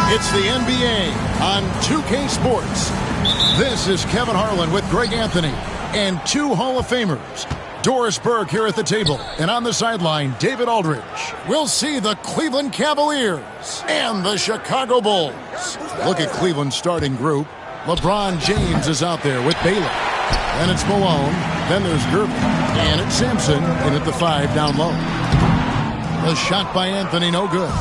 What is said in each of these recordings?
It's the NBA on 2K Sports. This is Kevin Harlan with Greg Anthony and two Hall of Famers. Doris Burke here at the table, and on the sideline, David Aldridge. We'll see the Cleveland Cavaliers and the Chicago Bulls. Look at Cleveland's starting group. LeBron James is out there with Baylor. Then it's Malone. Then there's Gervin. And it's Sampson in at the 5 down low. The shot by Anthony, no good.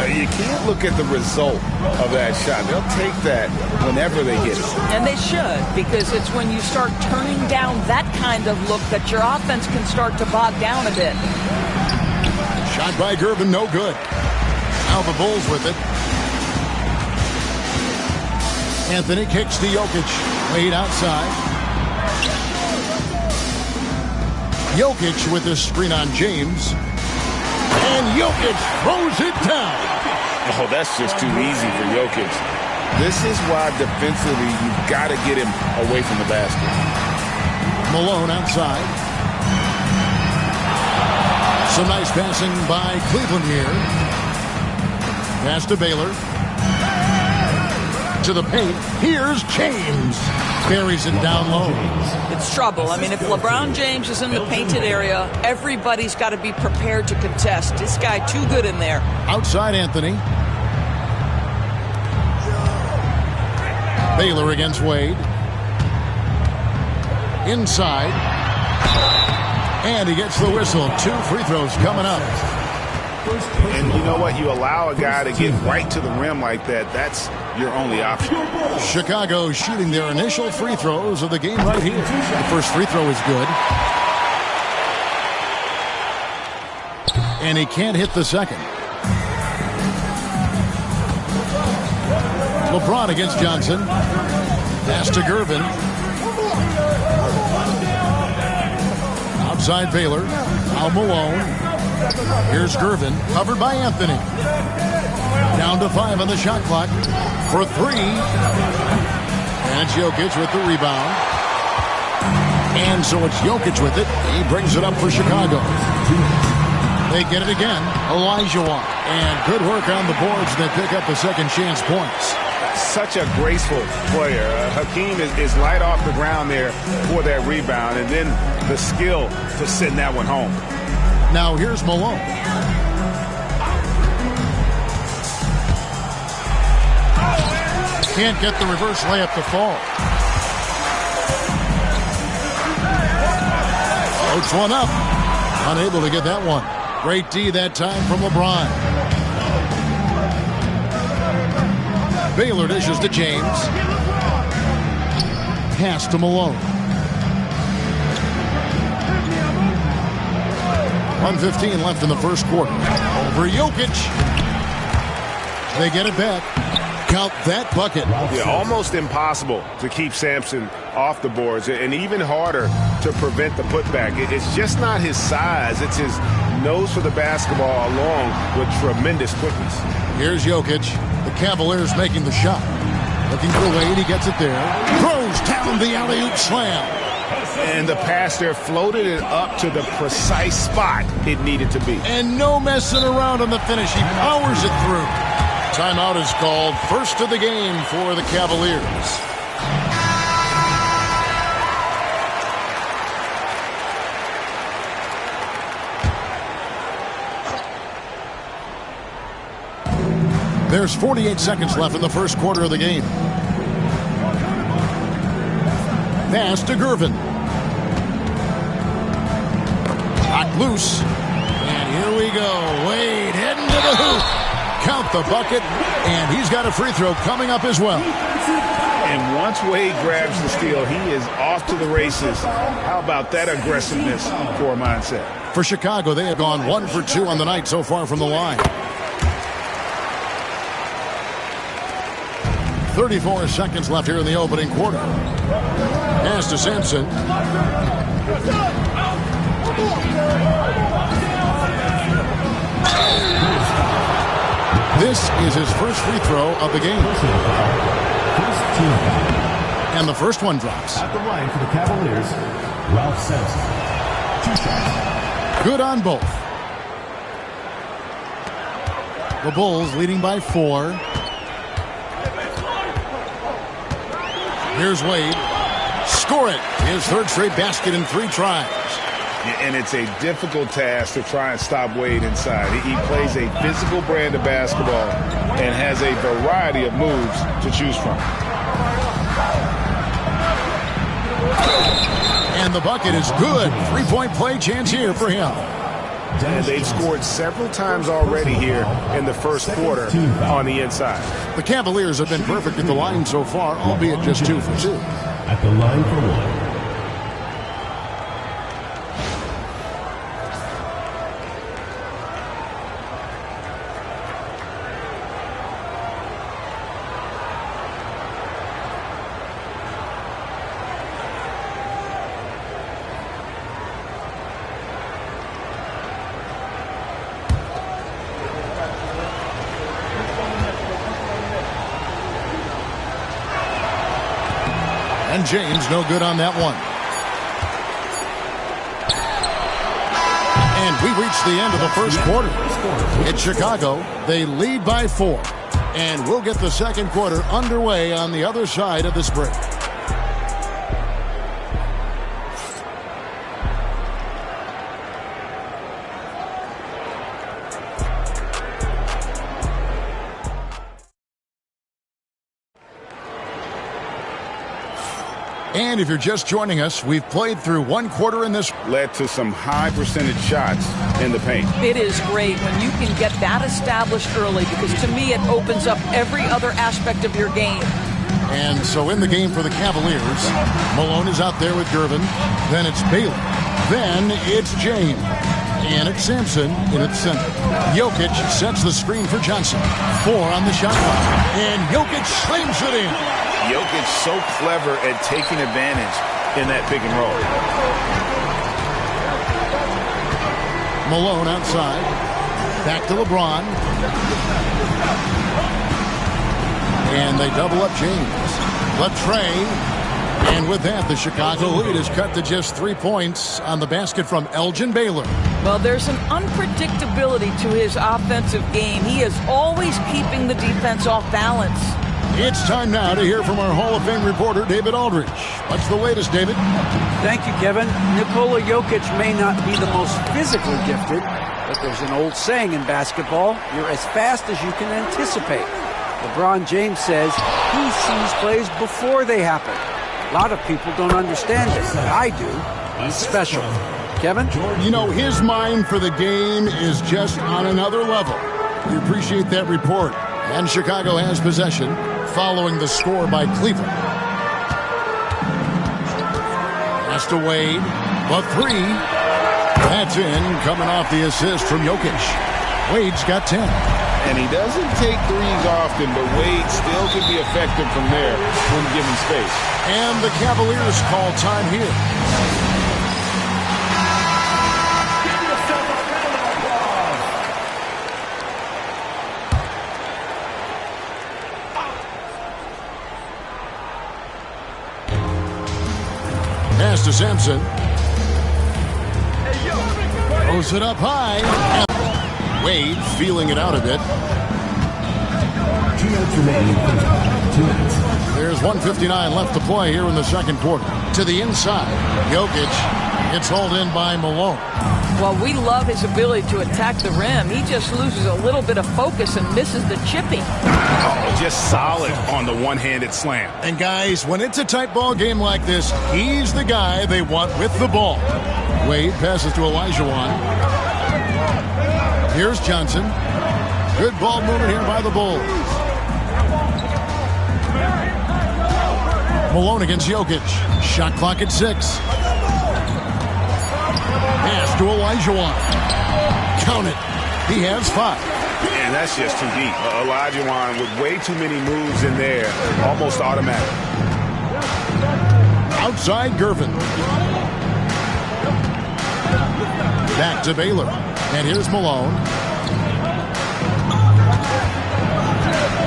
You can't look at the result of that shot. They'll take that whenever they get it. And they should, because it's when you start turning down that kind of look that your offense can start to bog down a bit. Shot by Gervin, no good. Now the Bulls with it. Anthony kicks to Jokic. Laid outside. Jokic with the screen on James. And Jokic throws it down. Oh, that's just too easy for Jokic. This is why defensively you've got to get him away from the basket. Malone outside. Some nice passing by Cleveland here. Pass to Baylor. To the paint. Here's James. Buries it down low. It's trouble. I mean, if LeBron James is in the painted area, everybody's got to be prepared to contest. This guy too good in there. Outside Anthony. Baylor against Wade. Inside. And he gets the whistle. 2 free throws coming up. And you know what? You allow a guy to get right to the rim like that. That's your only option. Chicago shooting their initial free throws of the game right here. The first free throw is good. And he can't hit the second. LeBron against Johnson. Pass to Gervin. Outside Baylor. Al Malone. Here's Gervin, covered by Anthony. Down to 5 on the shot clock for 3. And it's Jokic with the rebound. And so it's Jokic with it. He brings it up for Chicago. They get it again. Olajuwon. And good work on the boards. They pick up the second chance points. Such a graceful player. Hakeem is light off the ground there for that rebound. And then the skill to send that one home. Now here's Malone. Can't get the reverse layup to fall. Floats one up. Unable to get that one. Great D that time from LeBron. Baylor dishes to James. Pass to Malone. 1:15 left in the first quarter. Over Jokic. They get it back. Count that bucket. Yeah, almost impossible to keep Sampson off the boards, and even harder to prevent the putback. It's just not his size. It's his nose for the basketball along with tremendous quickness. Here's Jokic. The Cavaliers making the shot. Looking for Wade. He gets it there. Throws down the alley-oop slam. And the pass there floated it up to the precise spot it needed to be. And no messing around on the finish. He powers it through. Timeout is called. First of the game for the Cavaliers. There's 48 seconds left in the first quarter of the game. Pass to Gervin. Knocked loose. And here we go. Wade heading to the hoop. Count the bucket. And he's got a free throw coming up as well. And once Wade grabs the steal, he is off to the races. How about that aggressiveness for a mindset? For Chicago, they have gone 1 for 2 on the night so far from the line. 34 seconds left here in the opening quarter. Pass to Sampson. This is his first free throw of the game. And the first one drops. At the line for the Cavaliers, Ralph Sampson. 2 shots. Good on both. The Bulls leading by 4. Here's Wade. Score it. His third straight basket in 3 tries. And it's a difficult task to try and stop Wade inside. He plays a physical brand of basketball and has a variety of moves to choose from. And the bucket is good. 3-point play chance here for him. And they've scored several times already here in the first quarter on the inside. The Cavaliers have been perfect at the line so far, albeit just 2 for 2. At the line for 1. And James no good on that one. And we reach the end of the first quarter. It's Chicago. They lead by 4. And we'll get the second quarter underway on the other side of this break. And if you're just joining us, we've played through 1 quarter in this. Led to some high percentage shots in the paint. It is great when you can get that established early, because to me it opens up every other aspect of your game. And so in the game for the Cavaliers, Malone is out there with Gervin. Then it's Bailey. Then it's James. And it's Sampson in its center. Jokic sets the screen for Johnson. 4 on the shot clock. And Jokic slams it in. Jokic so clever at taking advantage in that pick and roll. Malone outside. Back to LeBron. And they double up James. Latrey. And with that, the Chicago lead is cut to just 3 points on the basket from Elgin Baylor. Well, there's an unpredictability to his offensive game. He is always keeping the defense off balance. It's time now to hear from our Hall of Fame reporter, David Aldridge. What's the latest, David? Thank you, Kevin. Nikola Jokic may not be the most physically gifted, but there's an old saying in basketball, you're as fast as you can anticipate. LeBron James says he sees plays before they happen. A lot of people don't understand it, but I do. He's special. Kevin? You know, his mind for the game is just on another level. We appreciate that report. And Chicago has possession following the score by Cleveland. Pass to Wade. The 3. That's in, coming off the assist from Jokic. Wade's got 10. And he doesn't take threes often, but Wade still can be effective from there when given space. And the Cavaliers call time here. Pass to Sampson. Throws it up high. Wade feeling it out a bit. 2 minutes remaining. 2 minutes. There's 1:59 left to play here in the second quarter. To the inside. Jokic gets hauled in by Malone. Well, we love his ability to attack the rim. He just loses a little bit of focus and misses the chipping. Oh, just solid on the one-handed slam. And guys, when it's a tight ball game like this, he's the guy they want with the ball. Wade passes to Olajuwon. Here's Johnson. Good ball movement here by the Bulls. Malone against Jokic. Shot clock at 6. Pass to Olajuwon. Count it. He has 5. And that's just too deep. Olajuwon with way too many moves in there. Almost automatic. Outside Gervin. Back to Baylor. And here's Malone.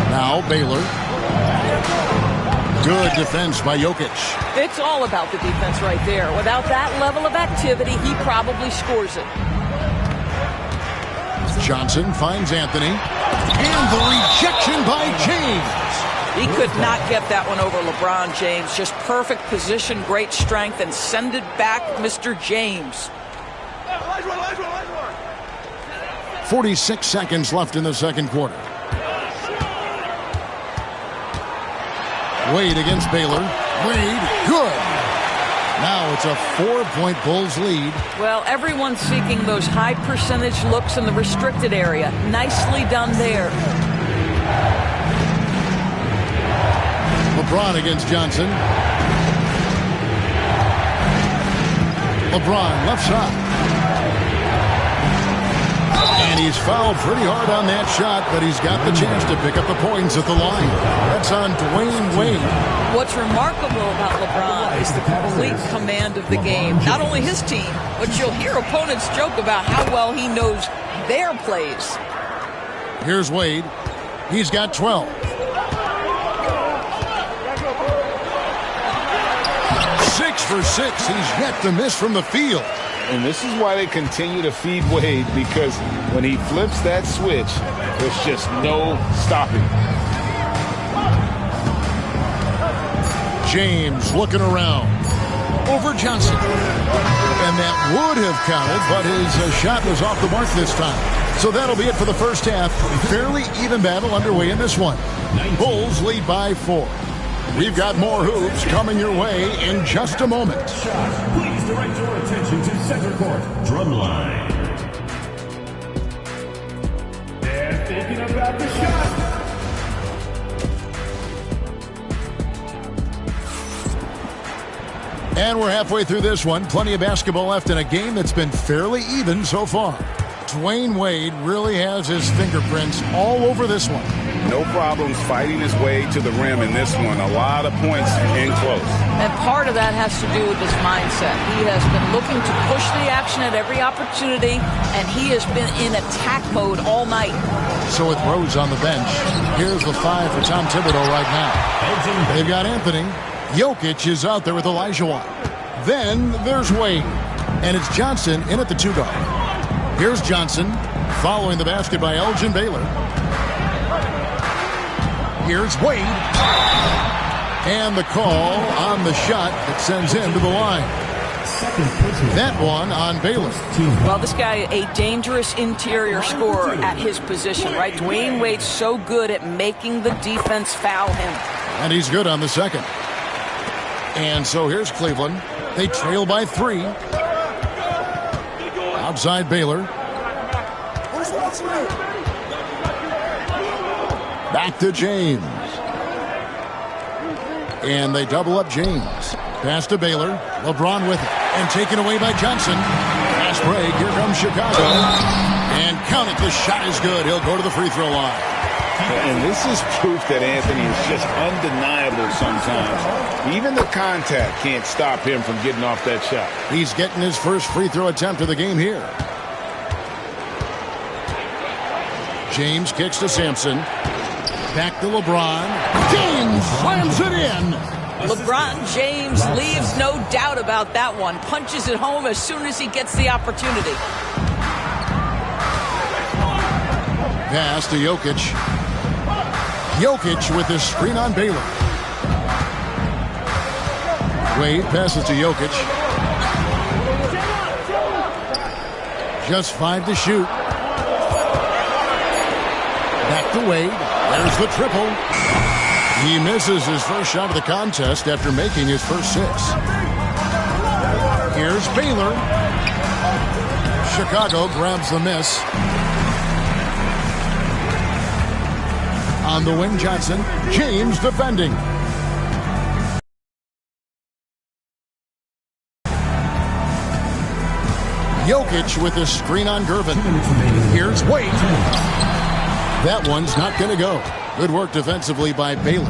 Now Baylor. Good defense by Jokic. It's all about the defense right there. Without that level of activity, he probably scores it. Johnson finds Anthony. And the rejection by James. He could not get that one over LeBron James. Just perfect position, great strength, and send it back, Mr. James. 46 seconds left in the second quarter. Wade against Baylor. Wade, good. Now it's a 4-point Bulls lead. Well, everyone's seeking those high percentage looks in the restricted area. Nicely done there. LeBron against Johnson. LeBron left side. And he's fouled pretty hard on that shot, but he's got the chance to pick up the points at the line. That's on Dwayne Wade. What's remarkable about LeBron is the complete command of the game. Not only his team, but you'll hear opponents joke about how well he knows their plays. Here's Wade. He's got 12. 6 for 6. He's yet to miss from the field. And this is why they continue to feed Wade, because when he flips that switch, there's just no stopping. James looking around. Over Johnson. And that would have counted, but his shot was off the mark this time. So that'll be it for the first half. Fairly even battle underway in this one. Bulls lead by 4. We've got more hoops coming your way in just a moment. Please direct your attention to center court. Drumline. They're thinking about the shot. And we're halfway through this one. Plenty of basketball left in a game that's been fairly even so far. Dwayne Wade really has his fingerprints all over this one. No problems fighting his way to the rim in this one. A lot of points in close. And part of that has to do with his mindset. He has been looking to push the action at every opportunity, and he has been in attack mode all night. So with Rose on the bench, here's the 5 for Tom Thibodeau right now. They've got Anthony. Jokic is out there with Olajuwon. Then there's Wade. And it's Johnson in at the 2 guard. Here's Johnson following the basket by Elgin Baylor. Here's Wade. And the call on the shot that sends him to the line. That one on Baylor. Well, this guy, a dangerous interior scorer at his position, right? Dwayne Wade's so good at making the defense foul him. And he's good on the second. And so here's Cleveland. They trail by 3. Outside Baylor. Back to James. And they double up James. Pass to Baylor. LeBron with it. And taken away by Johnson. Fast break. Here comes Chicago. And count it, the shot is good. He'll go to the free throw line. And this is proof that Anthony is just undeniable sometimes. Even the contact can't stop him from getting off that shot. He's getting his first free throw attempt of the game here. James kicks to Sampson. Back to LeBron. James slams it in. LeBron James leaves no doubt about that one. Punches it home as soon as he gets the opportunity. Pass to Jokic. Jokic with his screen on Baylor. Wade passes to Jokic. Just 5 to shoot. Back to Wade. There's the triple. He misses his first shot of the contest after making his first 6. Here's Baylor. Chicago grabs the miss. On the wing, Johnson. James defending. Jokic with his screen on Gervin. Here's Wade. That one's not going to go. Good work defensively by Baylor.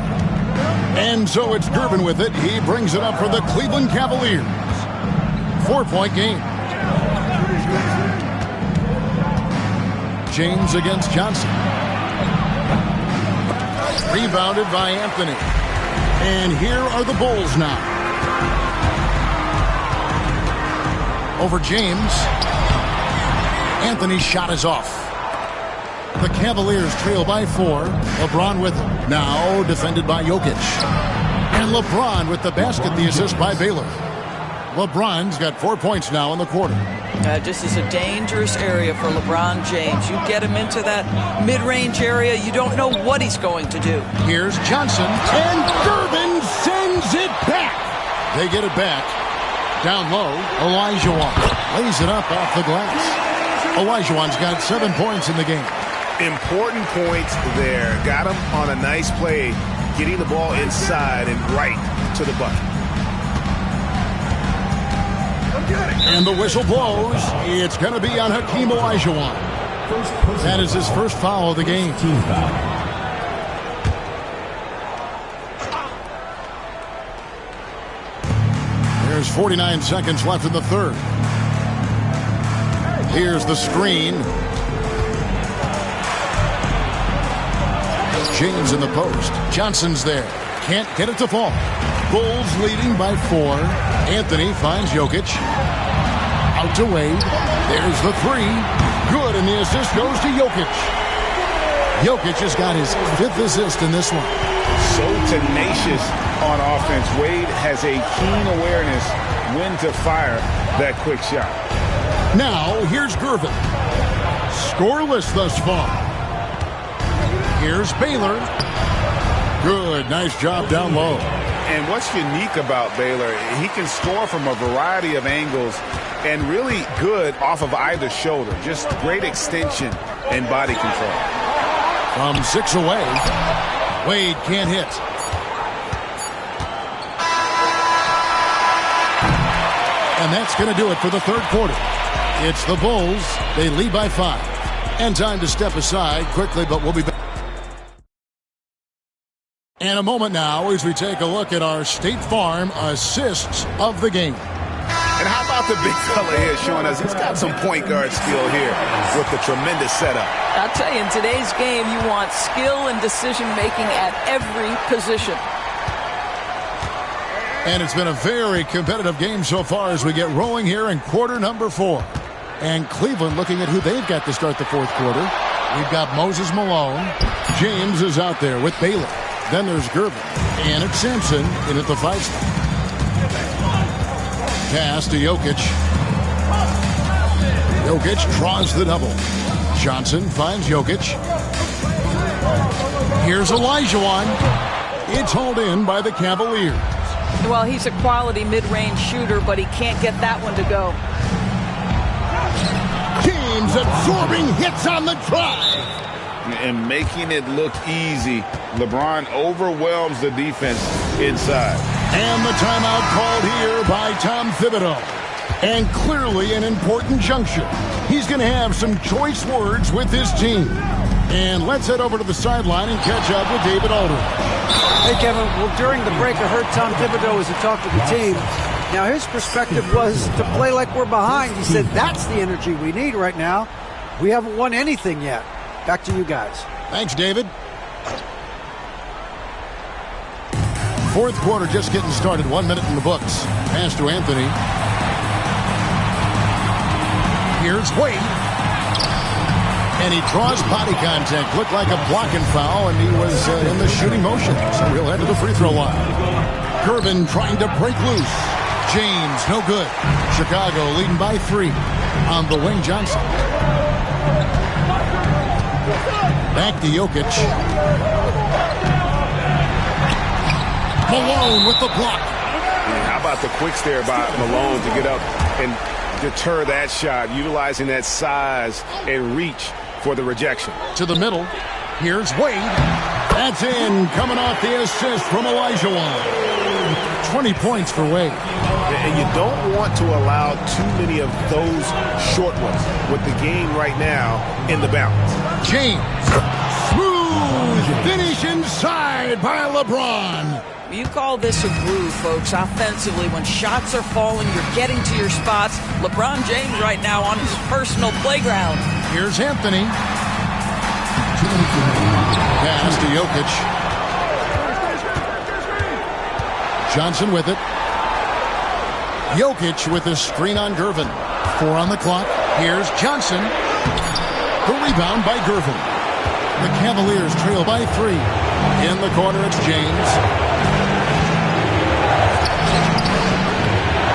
And so it's Gervin with it. He brings it up for the Cleveland Cavaliers. 4-point game. James against Johnson. Rebounded by Anthony. And here are the Bulls now. Over James. Anthony's shot is off. The Cavaliers trail by 4. LeBron with it. Now defended by Jokic. And LeBron with the basket, the assist by Baylor. LeBron's got 4 points now in the quarter. This is a dangerous area for LeBron James. You get him into that mid-range area, you don't know what he's going to do. Here's Johnson, and Gervin sends it back. They get it back. Down low, Olajuwon lays it up off the glass. Olajuwon's got 7 points in the game. Important points there. Got him on a nice play, getting the ball inside and right to the bucket. And the whistle blows. It's going to be on Hakeem Olajuwon. That is his first foul of the game. Team foul. There's 49 seconds left in the third. Here's the screen. James in the post. Johnson's there. Can't get it to fall. Bulls leading by 4. Anthony finds Jokic. Out to Wade. There's the 3. Good, and the assist goes to Jokic. Jokic has got his 5th assist in this one. So tenacious on offense. Wade has a keen awareness when to fire that quick shot. Now, here's Gervin. Scoreless thus far. Here's Baylor. Good, nice job down low. And what's unique about Baylor, he can score from a variety of angles and really good off of either shoulder. Just great extension and body control. From 6 away, Wade can't hit. And that's going to do it for the third quarter. It's the Bulls. They lead by 5. And time to step aside quickly, but we'll be back. And a moment now as we take a look at our State Farm assists of the game. And how about the big fella here showing us he's got some point guard skill here with the tremendous setup. I'll tell you, in today's game, you want skill and decision-making at every position. And it's been a very competitive game so far as we get rolling here in quarter number 4. And Cleveland looking at who they've got to start the fourth quarter. We've got Moses Malone. James is out there with Baylor. Then there's Gervin. And it's Sampson in at the 5 spot. Pass to Jokic. Jokic draws the double. Johnson finds Jokic. Here's Olajuwon. It's hauled in by the Cavaliers. Well, he's a quality mid-range shooter, but he can't get that one to go. James absorbing hits on the drive. And making it look easy. LeBron overwhelms the defense inside. And the timeout called here by Tom Thibodeau. And clearly an important juncture. he's going to have some choice words with his team. And let's head over to the sideline and catch up with David Aldridge. Hey, Kevin. Well, during the break, I heard Tom Thibodeau as he talked to the team. Now, his perspective was to play like we're behind. He said that's the energy we need right now. We haven't won anything yet. Back to you guys. Thanks, David. Fourth quarter just getting started. 1 minute in the books. Pass to Anthony. Here's Wade. And he draws body contact. Looked like a blocking foul, and he was in the shooting motion. So he'll head to the free throw line. Gervin trying to break loose. James, no good. Chicago leading by 3 on the wing. Johnson. Back to Jokic. Malone with the block. How about the quicks there by Malone to get up and deter that shot, utilizing that size and reach for the rejection. To the middle. Here's Wade. That's in. Coming off the assist from Olajuwon. 20 points for Wade. And you don't want to allow too many of those short ones with the game right now in the balance. James. Smooth finish inside by LeBron. You call this a groove, folks, offensively. When shots are falling, you're getting to your spots. LeBron James right now on his personal playground. Here's Anthony. Pass to Jokic. Johnson with it. Jokic with a screen on Gervin. 4 on the clock. Here's Johnson. The rebound by Gervin. The Cavaliers trail by 3. In the corner, it's James.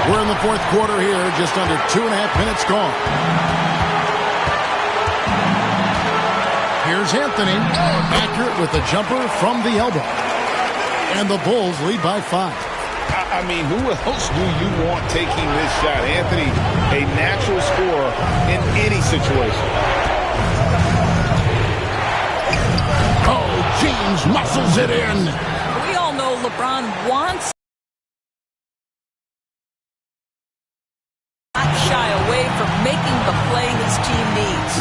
We're in the fourth quarter here. Just under 2.5 minutes gone. Here's Anthony. Accurate with a jumper from the elbow. And the Bulls lead by 5. I mean, who else do you want taking this shot? Anthony, a natural scorer in any situation. Oh, James muscles it in. We all know LeBron wants not shy away from making the play his team needs.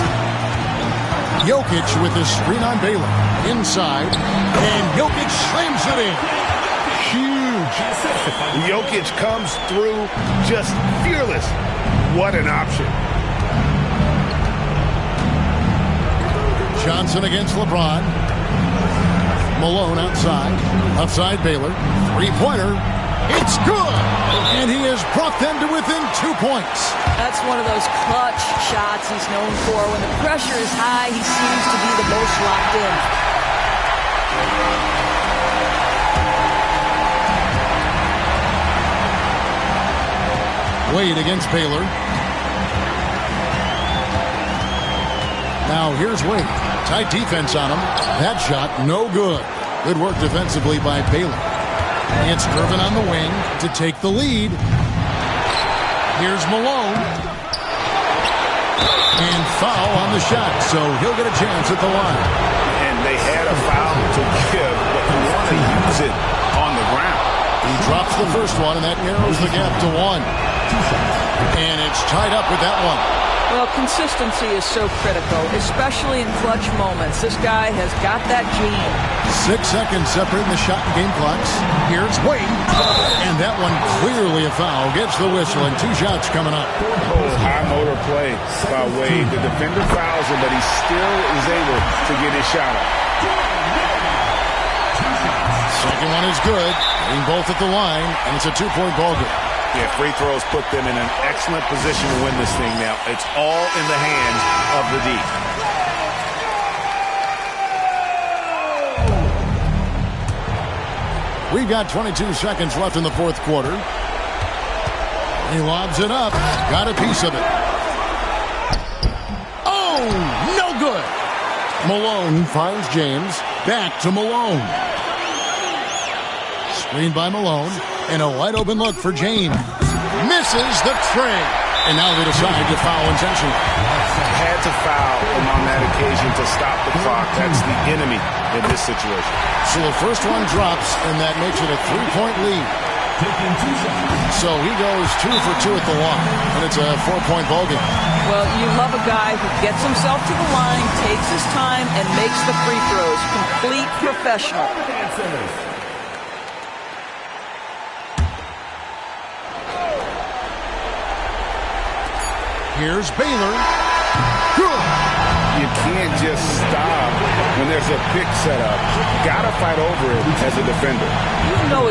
Jokic with his screen on Baylor. Inside. And Jokic slams it in. Huge. Jokic comes through just fearless. What an option. Johnson against LeBron. Malone outside. Outside Baylor. Three-pointer. It's good. And he has brought them to within 2 points. That's one of those clutch shots he's known for. When the pressure is high, he seems to be the most locked in. Wade against Baylor. Now here's Wade. Tight defense on him. That shot, no good. Good work defensively by Baylor. It's Gervin on the wing to take the lead. Here's Malone. And foul on the shot, so he'll get a chance at the line. And they had a foul to give, but you want to use it on the ground. He drops the first one, and that narrows the gap to 1. And it's tied up with that one. Well, consistency is so critical, especially in clutch moments. This guy has got that gene. 6 seconds separating the shot and game clocks. Here's Wade. And that one clearly a foul. Gets the whistle, and 2 shots coming up. Oh, high motor play by Wade. The defender fouls him, but he still is able to get his shot up. Second one is good. Getting both at the line, and it's a 2-point ball game. Yeah, free throws put them in an excellent position to win this thing now. It's all in the hands of the D. We've got 22 seconds left in the fourth quarter. He lobs it up. Got a piece of it. Oh, no good. Malone finds James. Back to Malone. Screen by Malone. And a wide open look for James. Misses the tray. And now they decide to foul intentionally. Had to foul him on that occasion to stop the clock. That's the enemy in this situation. So the first one drops, and that makes it a 3-point lead. taking 2 shots. So he goes 2 for 2 at the line, and it's a 4-point ball game. Well, you love a guy who gets himself to the line, takes his time, and makes the free throws. Complete professional. Here's Baylor. Good. You can't just stop when there's a pick set up. Got to fight over it as a defender. You know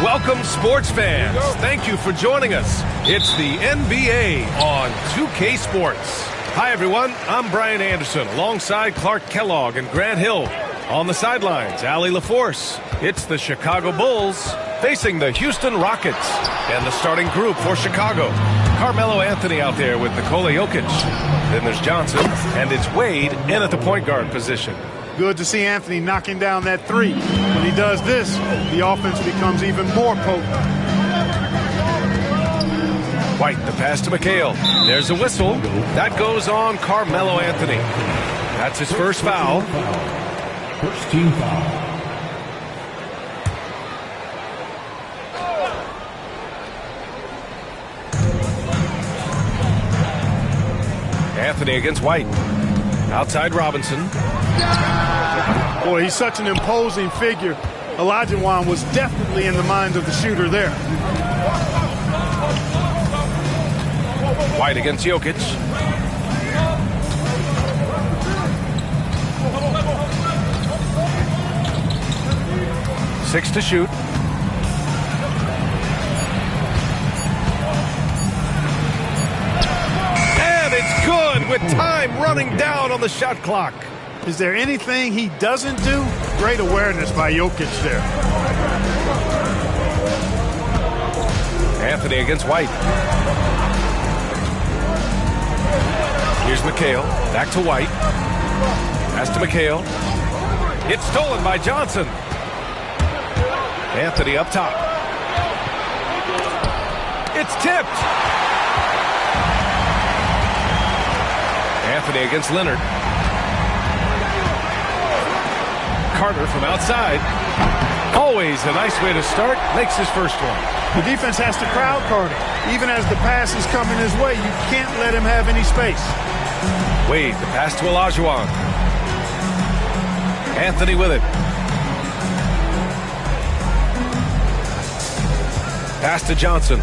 Welcome, sports fans. Thank you for joining us. It's the NBA on 2K Sports. Hi, everyone. I'm Brian Anderson alongside Clark Kellogg and Grant Hill. On the sidelines, Allie LaForce. It's the Chicago Bulls facing the Houston Rockets. And the starting group for Chicago. Carmelo Anthony out there with Nikola Jokic. Then there's Johnson, and it's Wade in at the point guard position. Good to see Anthony knocking down that three. When he does this, the offense becomes even more potent. White, the pass to McHale. There's a whistle. That goes on Carmelo Anthony. That's his first foul. First team foul. Anthony against White. Outside Robinson. Boy, he's such an imposing figure. Olajuwon was definitely in the mind of the shooter there. White against Jokic. Six to shoot. And it's good with time running down on the shot clock. Is there anything he doesn't do? Great awareness by Jokic there. Anthony against White. Here's McHale. Back to White. Pass to McHale. It's stolen by Johnson. Anthony up top. It's tipped. Anthony against Leonard. Carter from outside. Always a nice way to start. Makes his first one. The defense has to crowd Carter. Even as the pass is coming his way, you can't let him have any space. Wade, the pass to Olajuwon. Anthony with it. Pass to Johnson.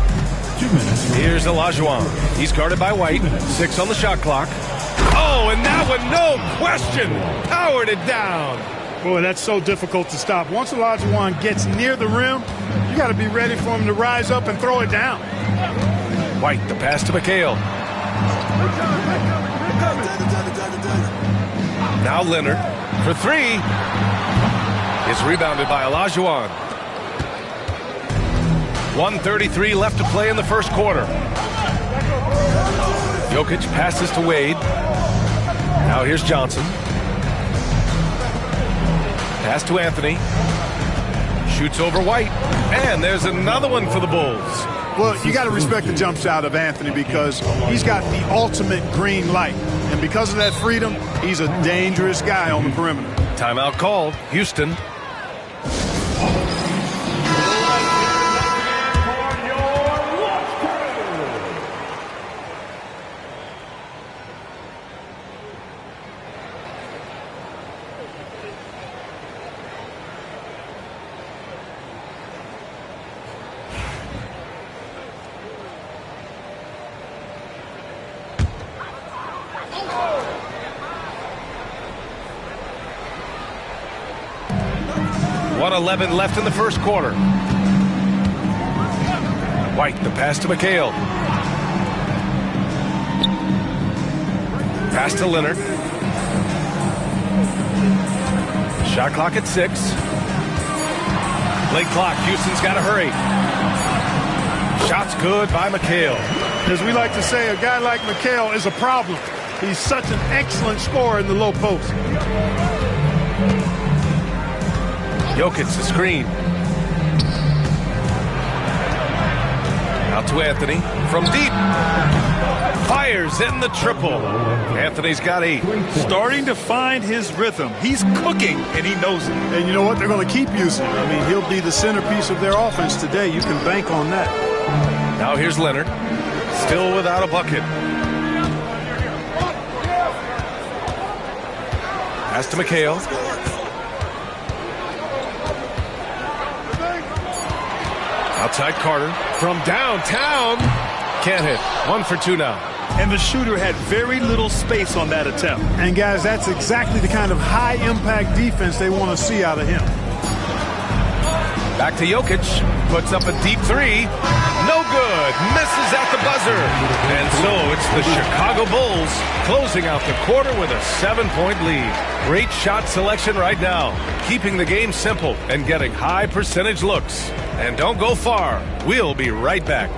2 minutes. Here's Olajuwon. He's guarded by White. 6 on the shot clock. Oh, and that one, no question, powered it down. Boy, that's so difficult to stop. Once Olajuwon gets near the rim, you got to be ready for him to rise up and throw it down. White, the pass to McHale. Now Leonard for 3. Is rebounded by Olajuwon. 1:33 left to play in the first quarter. Jokic passes to Wade. Now here's Johnson. Pass to Anthony. Shoots over White. And there's another one for the Bulls. Well, you got to respect the jump shot of Anthony because he's got the ultimate green light. And because of that freedom, he's a dangerous guy on the perimeter. Timeout called. Houston. .11 left in the first quarter. White, the pass to McHale. Pass to Leonard. Shot clock at 6. Late clock. Houston's got to hurry. Shots good by McHale. As we like to say, a guy like McHale is a problem. He's such an excellent scorer in the low post. Jokic, the screen. Out to Anthony. From deep. Fires in the triple. Anthony's got 8. Starting to find his rhythm. He's cooking, and he knows it. And you know what? They're going to keep using him. I mean, he'll be the centerpiece of their offense today. You can bank on that. Now here's Leonard. Still without a bucket. Pass to McHale. Outside Carter from downtown. Can't hit. 1 for 2 now. And the shooter had very little space on that attempt. And guys, that's exactly the kind of high impact defense they want to see out of him. Back to Jokic. Puts up a deep 3. No good. Misses at the buzzer. And so it's the Chicago Bulls closing out the quarter with a 7-point lead. Great shot selection right now. Keeping the game simple and getting high percentage looks. And don't go far. We'll be right back.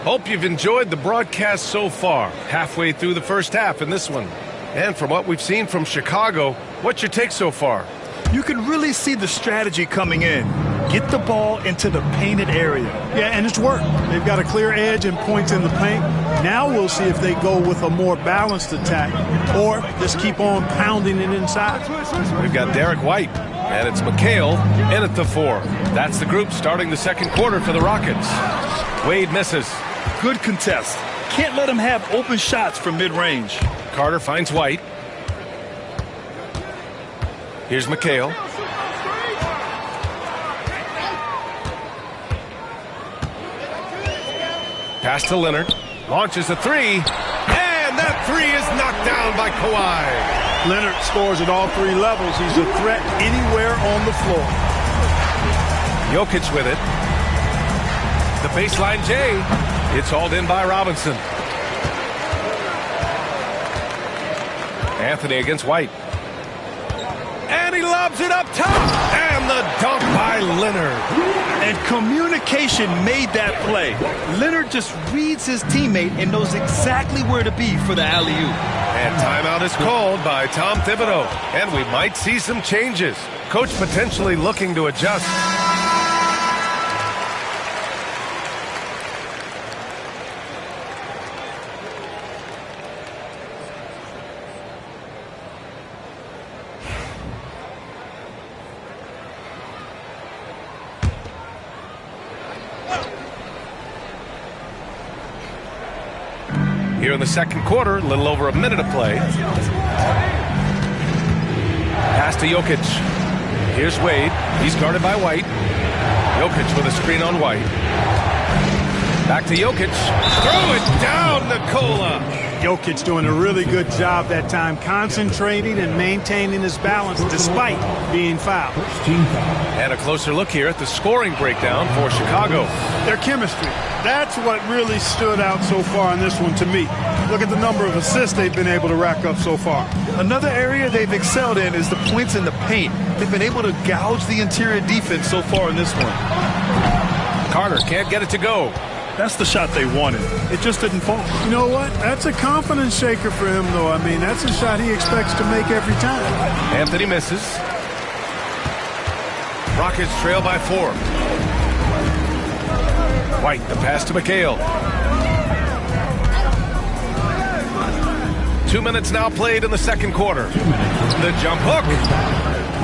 Hope you've enjoyed the broadcast so far. Halfway through the first half in this one. And from what we've seen from Chicago, what's your take so far? You can really see the strategy coming in. Get the ball into the painted area. Yeah, and it's worked. They've got a clear edge and points in the paint. Now we'll see if they go with a more balanced attack or just keep on pounding it inside. We've got Derek White, and it's McHale in at the 4. That's the group starting the second quarter for the Rockets. Wade misses. Good contest. Can't let him have open shots from mid-range. Carter finds White. Here's McHale. Pass to Leonard. Launches a 3. And that 3 is knocked down by Kawhi. Leonard scores at all 3 levels. He's a threat anywhere on the floor. Jokic with it. The baseline J. It's hauled in by Robinson. Anthony against White. And he lobs it up top. And the dunk by Leonard. And communication made that play. Leonard just reads his teammate and knows exactly where to be for the alley-oop. And timeout is called by Tom Thibodeau. And we might see some changes. Coach potentially looking to adjust. Here in the second quarter, a little over a minute of play. Pass to Jokic. Here's Wade. He's guarded by White. Jokic with a screen on White. Back to Jokic. Throw it down, Nikola. Jokic doing a really good job that time, concentrating and maintaining his balance despite being fouled. And a closer look here at the scoring breakdown for Chicago. Their chemistry. That's what really stood out so far in this one to me. Look at the number of assists they've been able to rack up so far. Another area they've excelled in is the points in the paint. They've been able to gouge the interior defense so far in this one. Carter can't get it to go. That's the shot they wanted. It just didn't fall. You know what? That's a confidence shaker for him, though. I mean, that's a shot he expects to make every time. Anthony misses. Rockets trail by 4. White, the pass to McHale. 2 minutes now played in the second quarter. The jump hook.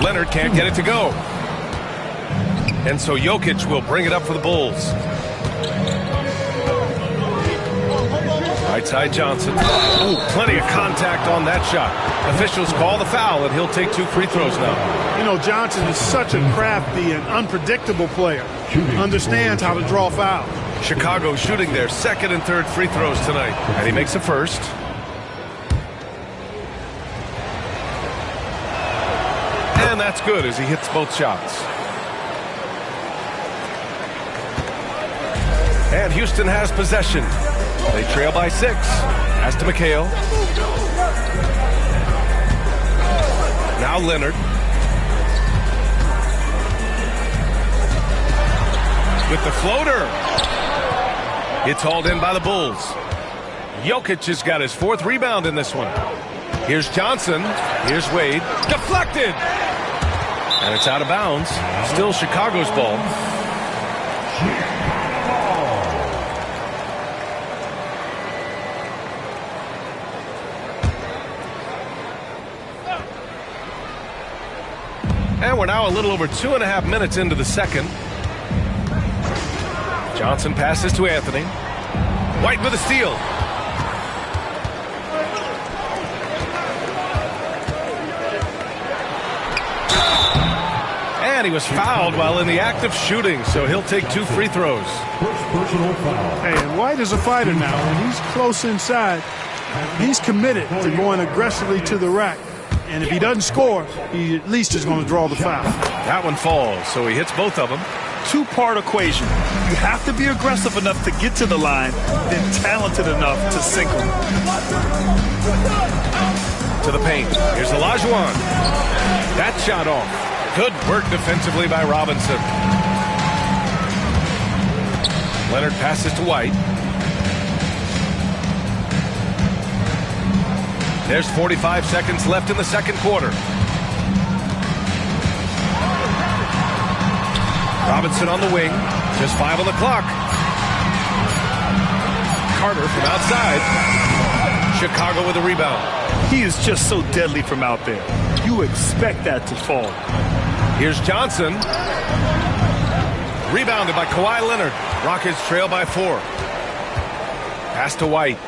Leonard can't get it to go. And so Jokic will bring it up for the Bulls. Right side Johnson. Ooh, plenty of contact on that shot. Officials call the foul, and he'll take 2 free throws now. You know, Johnson is such a crafty and unpredictable player. Understands how to draw fouls. Chicago shooting their second and third free throws tonight. And he makes the first. And that's good as he hits both shots. And Houston has possession. They trail by 6. Pass to McHale. Now Leonard. With the floater. It's hauled in by the Bulls. Jokic has got his 4th rebound in this one. Here's Johnson. Here's Wade. Deflected. And it's out of bounds. Still Chicago's ball. And we're now a little over 2.5 minutes into the second. Johnson passes to Anthony. White with a steal. And he was fouled while in the act of shooting, so he'll take 2 free throws. Hey, and White is a fighter now. When he's close inside, he's committed to going aggressively to the rack. And if he doesn't score, he at least is going to draw the foul. That one falls, so he hits both of them. 2-part equation. You have to be aggressive enough to get to the line, then talented enough to sink them. To the paint. Here's Olajuwon. That shot off. Good work defensively by Robinson. Leonard passes to White. There's 45 seconds left in the second quarter. Robinson on the wing. Just 5 on the clock. Carter from outside. Chicago with a rebound. He is just so deadly from out there. You expect that to fall. Here's Johnson. Rebounded by Kawhi Leonard. Rockets trail by 4. Pass to White.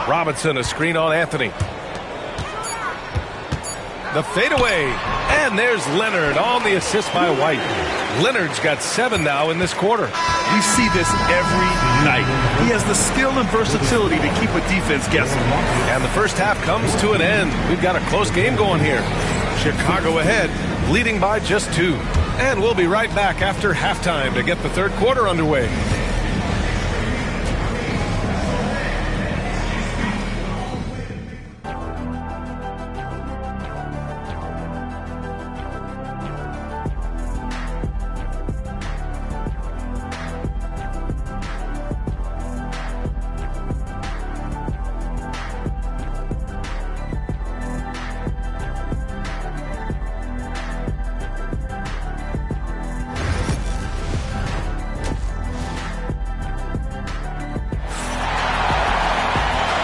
Robinson, a screen on Anthony. The fadeaway. And there's Leonard on the assist by White. Leonard's got 7 now in this quarter. We see this every night. He has the skill and versatility to keep a defense guessing. And the first half comes to an end. We've got a close game going here. Chicago ahead, leading by just 2. And we'll be right back after halftime to get the third quarter underway.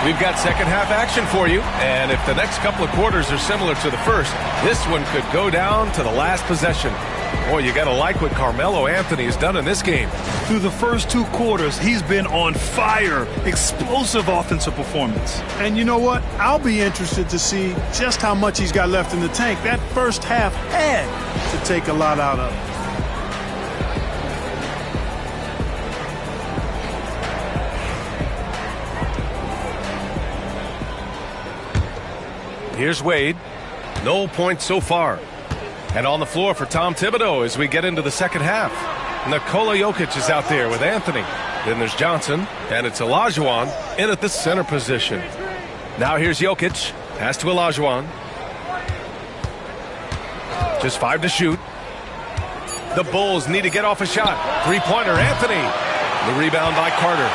We've got second half action for you, and if the next couple of quarters are similar to the first, this one could go down to the last possession. Boy, you got to like what Carmelo Anthony has done in this game. Through the first 2 quarters, he's been on fire. Explosive offensive performance. And you know what? I'll be interested to see just how much he's got left in the tank. That first half had to take a lot out of it. Here's Wade. No points so far. And on the floor for Tom Thibodeau as we get into the second half. Nikola Jokic is out there with Anthony. Then there's Johnson, and it's Olajuwon in at the center position. Now here's Jokic. Pass to Olajuwon. Just 5 to shoot. The Bulls need to get off a shot. Three-pointer, Anthony. The rebound by Carter.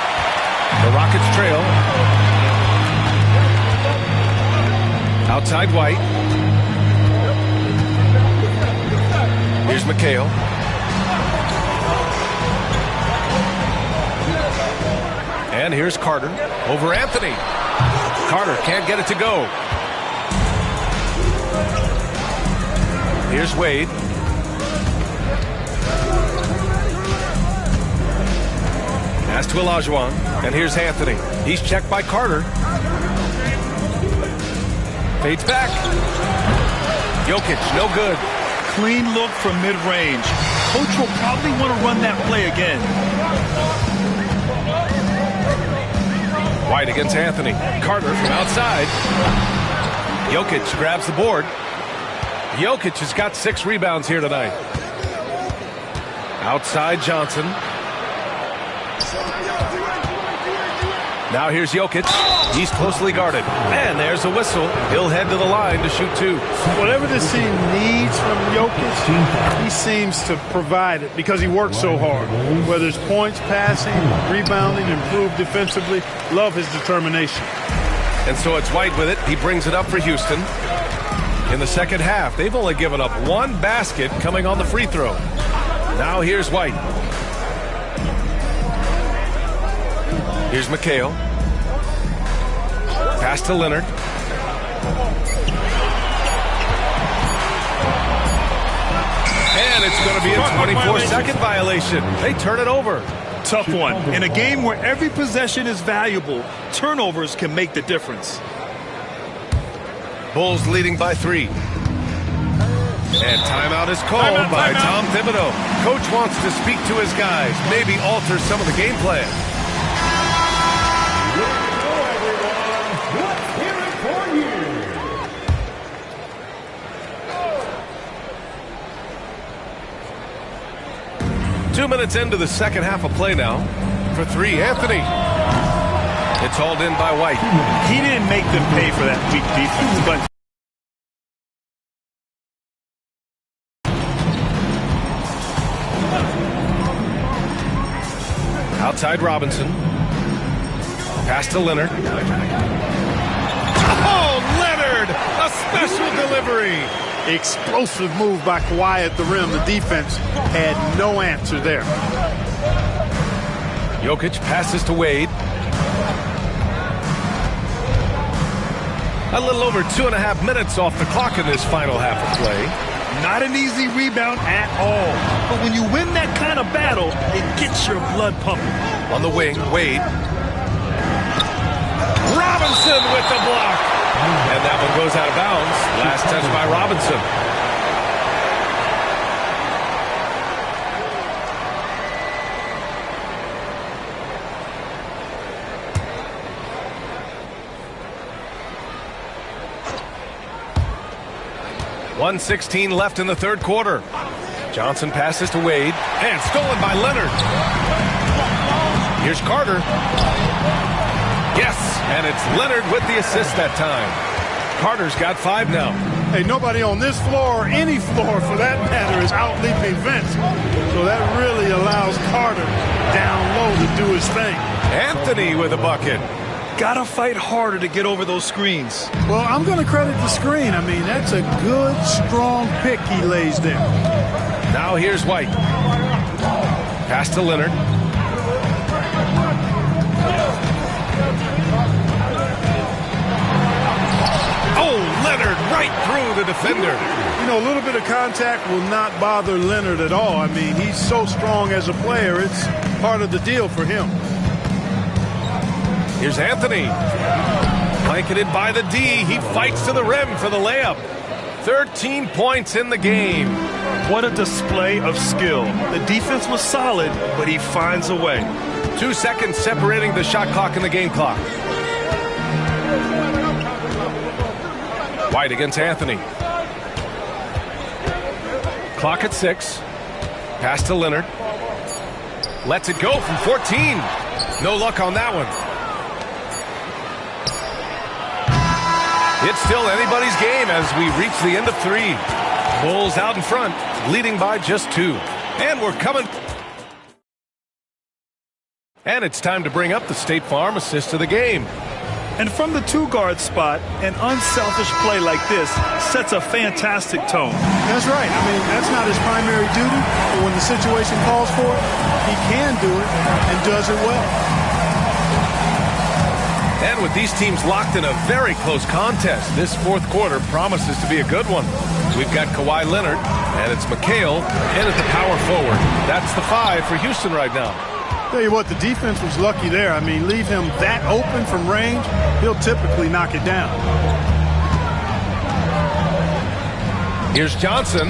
The Rockets trail. Outside White. Here's McHale. And here's Carter over Anthony. Carter can't get it to go. Here's Wade. Pass to Olajuwon. And here's Anthony. He's checked by Carter. Fades back. Jokic, no good. Clean look from mid-range. Coach will probably want to run that play again. White against Anthony. Carter from outside. Jokic grabs the board. Jokic has got 6 rebounds here tonight. Outside Johnson. Now here's Jokic. He's closely guarded. And there's a whistle. He'll head to the line to shoot 2. Whatever this team needs from Jokic, he seems to provide it because he works so hard. Whether it's points, passing, rebounding, improved defensively, love his determination. And so it's White with it. He brings it up for Houston. In the second half, they've only given up 1 basket coming on the free throw. Now here's White. Here's McHale. Pass to Leonard. And it's going to be a 24-second violation. They turn it over. Tough one. In a game where every possession is valuable, turnovers can make the difference. Bulls leading by 3. And timeout is called by Tom Thibodeau. Coach wants to speak to his guys, maybe alter some of the game plan. 2 minutes into the second half of play now. For 3, Anthony. It's hauled in by White. He didn't make them pay for that weak defense, but outside Robinson. Pass to Leonard. Oh, Leonard! A special delivery. Explosive move by Kawhi at the rim. The defense had no answer there. Jokic passes to Wade. A little over 2.5 minutes off the clock in this final half of play. Not an easy rebound at all. But when you win that kind of battle, it gets your blood pumping. On the wing, Wade. Robinson with the block. And that one goes out of bounds. Last touch by Robinson. .116 left in the third quarter. Johnson passes to Wade, and stolen by Leonard. Here's Carter. Yes, and it's Leonard with the assist that time. Carter's got 5 now. Hey, nobody on this floor, or any floor for that matter, is out-leaping Vince. So that really allows Carter down low to do his thing. Anthony with a bucket. Gotta fight harder to get over those screens. Well, I'm going to credit the screen. I mean, that's a good, strong pick he lays there. Now here's White. Pass to Leonard. Oh, Leonard right through the defender. You know, a little bit of contact will not bother Leonard at all. I mean, he's so strong as a player. It's part of the deal for him. Here's Anthony. Blanketed by the D. He fights to the rim for the layup. 13 points in the game. What a display of skill. The defense was solid, but he finds a way. 2 seconds separating the shot clock and the game clock. White against Anthony. Clock at 6. Pass to Leonard. Lets it go from 14. No luck on that one. It's still anybody's game as we reach the end of 3. Bulls out in front, leading by just 2. And we're coming. And it's time to bring up the State Farm assist of the game. And from the 2-guard spot, an unselfish play like this sets a fantastic tone. That's right. I mean, that's not his primary duty, but when the situation calls for it, he can do it and does it well. And with these teams locked in a very close contest, this 4th quarter promises to be a good one. We've got Kawhi Leonard, and it's McHale in at the power forward. That's the 5 for Houston right now. Tell you what, the defense was lucky there. I mean, leave him that open from range, he'll typically knock it down. Here's Johnson.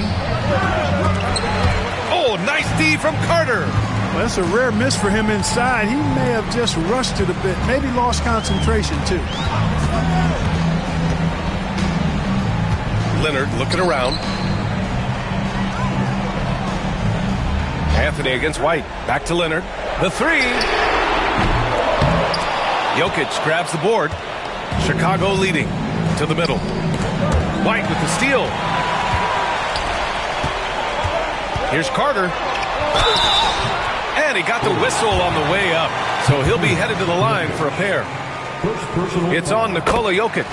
Oh, nice D from Carter. Well, that's a rare miss for him inside. He may have just rushed it a bit, maybe lost concentration too. Leonard looking around. Anthony against White. Back to Leonard. The 3. Jokic grabs the board. Chicago leading to the middle. White with the steal. Here's Carter. And he got the whistle on the way up. So he'll be headed to the line for a pair. It's on Nikola Jokic.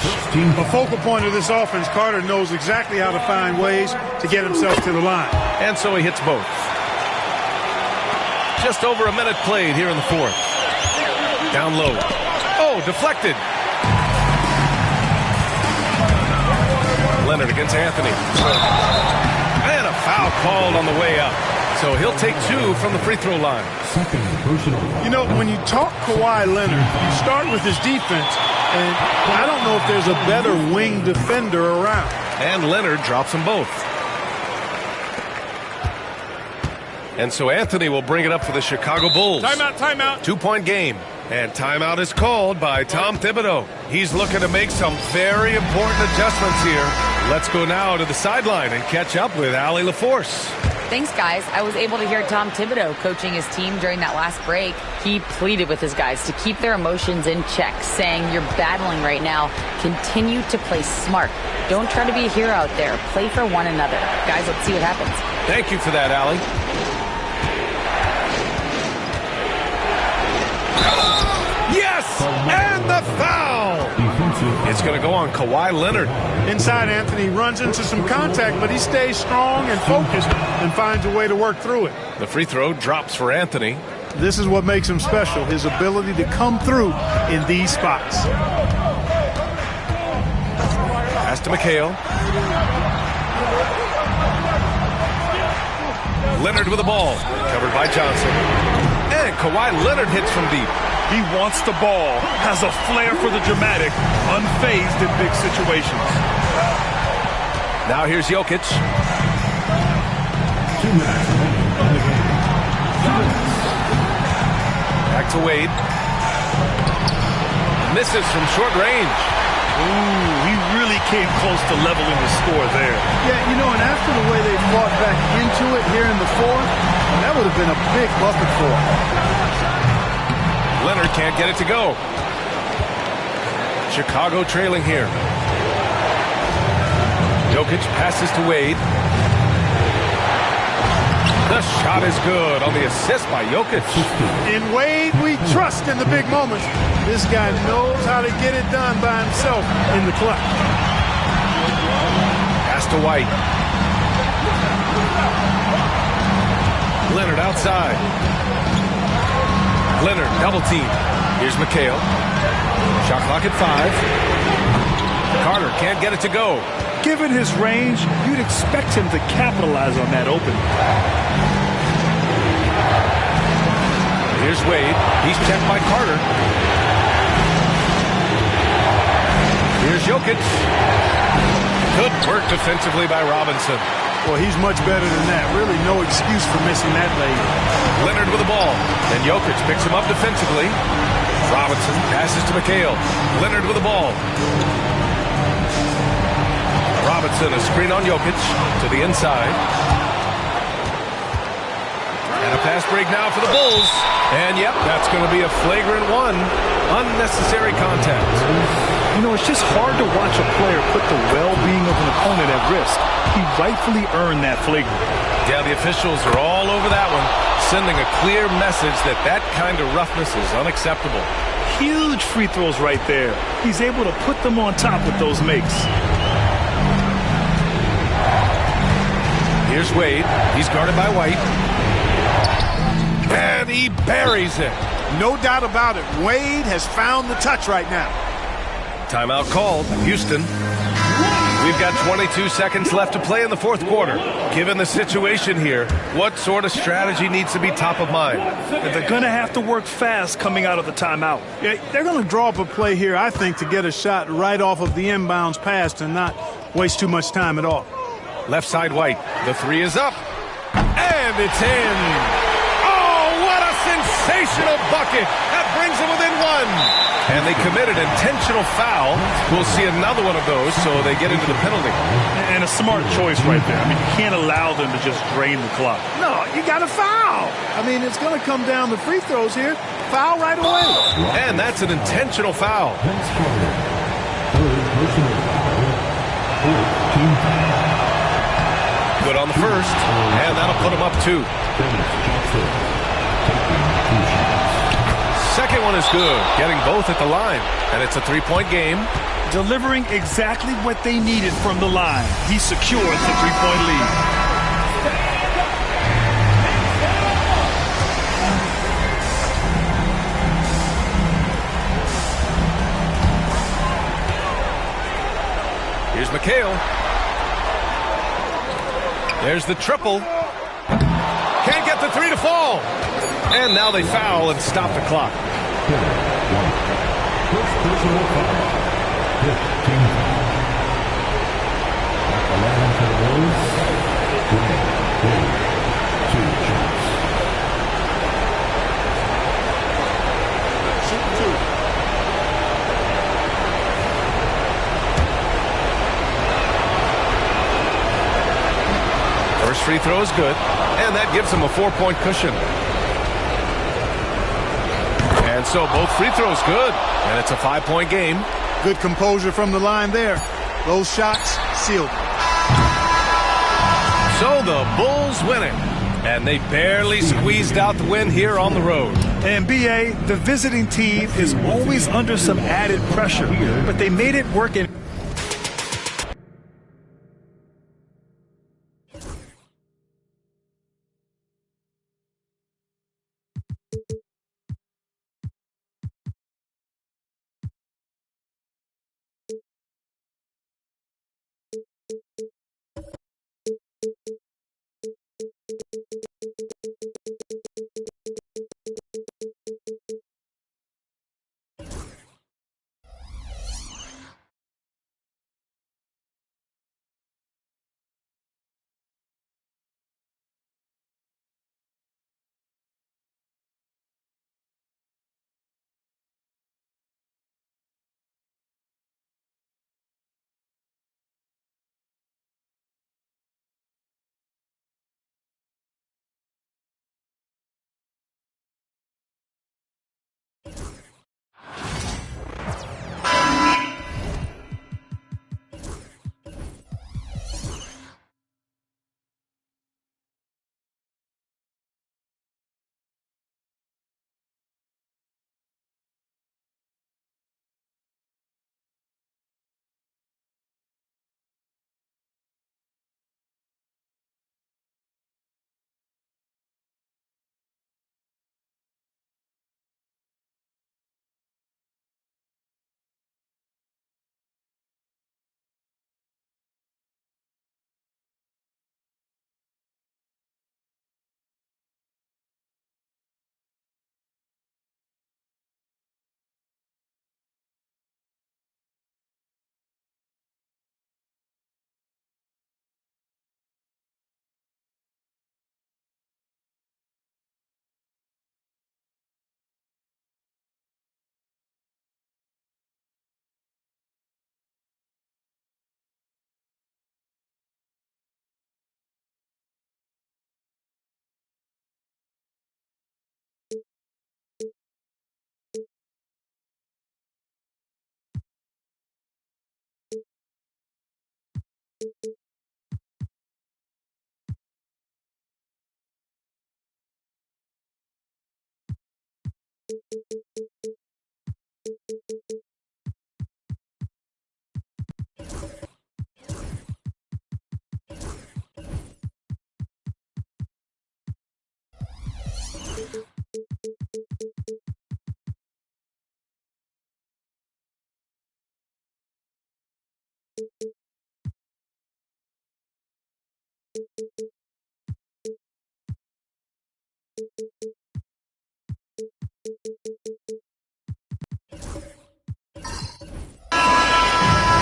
The focal point of this offense, Carter knows exactly how to find ways to get himself to the line. And so he hits both. Just over a minute played here in the 4th. Down low. Oh, deflected. Leonard against Anthony. And a foul called on the way up. So he'll take 2 from the free throw line. You know, when you talk Kawhi Leonard, you start with his defense, and I don't know if there's a better wing defender around. And Leonard drops them both. And so Anthony will bring it up for the Chicago Bulls. Timeout, timeout. 2-point game. And timeout is called by Tom Thibodeau. He's looking to make some very important adjustments here. Let's go now to the sideline and catch up with Allie LaForce. Thanks, guys. I was able to hear Tom Thibodeau coaching his team during that last break. He pleaded with his guys to keep their emotions in check, saying, "You're battling right now. Continue to play smart. Don't try to be a hero out there. Play for one another." Guys, let's see what happens. Thank you for that, Allie. Yes! And the foul! It's going to go on Kawhi Leonard. Inside, Anthony runs into some contact, but he stays strong and focused and finds a way to work through it. The free throw drops for Anthony. This is what makes him special, his ability to come through in these spots. Pass to McHale. Leonard with the ball. Covered by Johnson. And Kawhi Leonard hits from deep. He wants the ball, has a flair for the dramatic, unfazed in big situations. Now here's Jokic. 2 minutes. Back to Wade. Misses from short range. Ooh, he really came close to leveling the score there. Yeah, you know, and after the way they fought back into it here in the fourth, that would have been a big bucket for them. Leonard can't get it to go. Chicago trailing here. Jokic passes to Wade. The shot is good on the assist by Jokic. In Wade, we trust in the big moments. This guy knows how to get it done by himself in the clutch. Pass to White. Leonard outside. Leonard double team. Here's McHale. Shot clock at 5. Carter can't get it to go. Given his range, you'd expect him to capitalize on that opening. Here's Wade. He's checked by Carter. Here's Jokic. Good work defensively by Robinson. Well, he's much better than that. Really no excuse for missing that lane. Leonard with the ball. And Jokic picks him up defensively. Robinson passes to McHale. Leonard with the ball. Robinson, a screen on Jokic to the inside. And a pass break now for the Bulls. And, yep, that's going to be a flagrant one. Unnecessary contact. You know, it's just hard to watch a player put the well-being of an opponent at risk. He rightfully earned that flagrant. Yeah, the officials are all over that one, sending a clear message that that kind of roughness is unacceptable. Huge free throws right there. He's able to put them on top with those makes. Here's Wade. He's guarded by White. And he buries it. No doubt about it. Wade has found the touch right now. Timeout called. Houston. We've got 22 seconds left to play in the fourth quarter. Given the situation here, what sort of strategy needs to be top of mind? They're going to have to work fast coming out of the timeout. Yeah, they're going to draw up a play here, I think, to get a shot right off of the inbounds pass and not waste too much time at all. Left side White. The three is up. And it's in. Oh, what a sensational bucket. That brings them within one. And they committed intentional foul. We'll see another one of those, so they get into the penalty. And a smart choice right there. I mean, you can't allow them to just drain the clock. No, you got to foul. I mean, it's going to come down to free throws here. Foul right away. And that's an intentional foul. Good on the first, and that'll put him up 2. Second one is good, getting both at the line, and it's a 3-point game. Delivering exactly what they needed from the line. He secures the 3-point lead. Here's McHale. There's the triple. Can't get the 3 to fall. And now they foul and stop the clock. First personal foul. 15. At 11 for the Bulls. Wade. 2 shots. First free throw is good, and that gives them a 4-point cushion. And so both free throws good, and it's a 5-point game. Good composure from the line there. Those shots sealed. So the Bulls win it, and they barely squeezed out the win here on the road. And BA, the visiting team is always under some added pressure, but they made it work in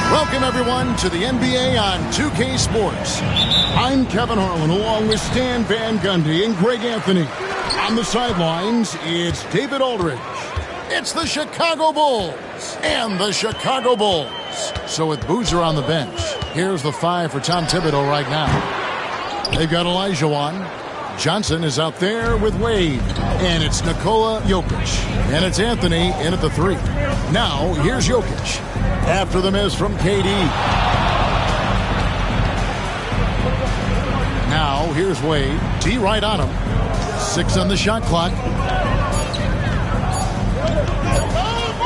Welcome, everyone, to the NBA on 2K Sports. I'm Kevin Harlan, along with Stan Van Gundy and Greg Anthony. On the sidelines, it's David Aldridge. It's the Chicago Bulls and the Chicago Bulls. So with Boozer on the bench, here's the 5 for Tom Thibodeau right now. They've got Olajuwon. Johnson is out there with Wade. And it's Nikola Jokic. And it's Anthony in at the 3. Now, here's Jokic. After the miss from KD. Now, here's Wade. T right on him. 6 on the shot clock.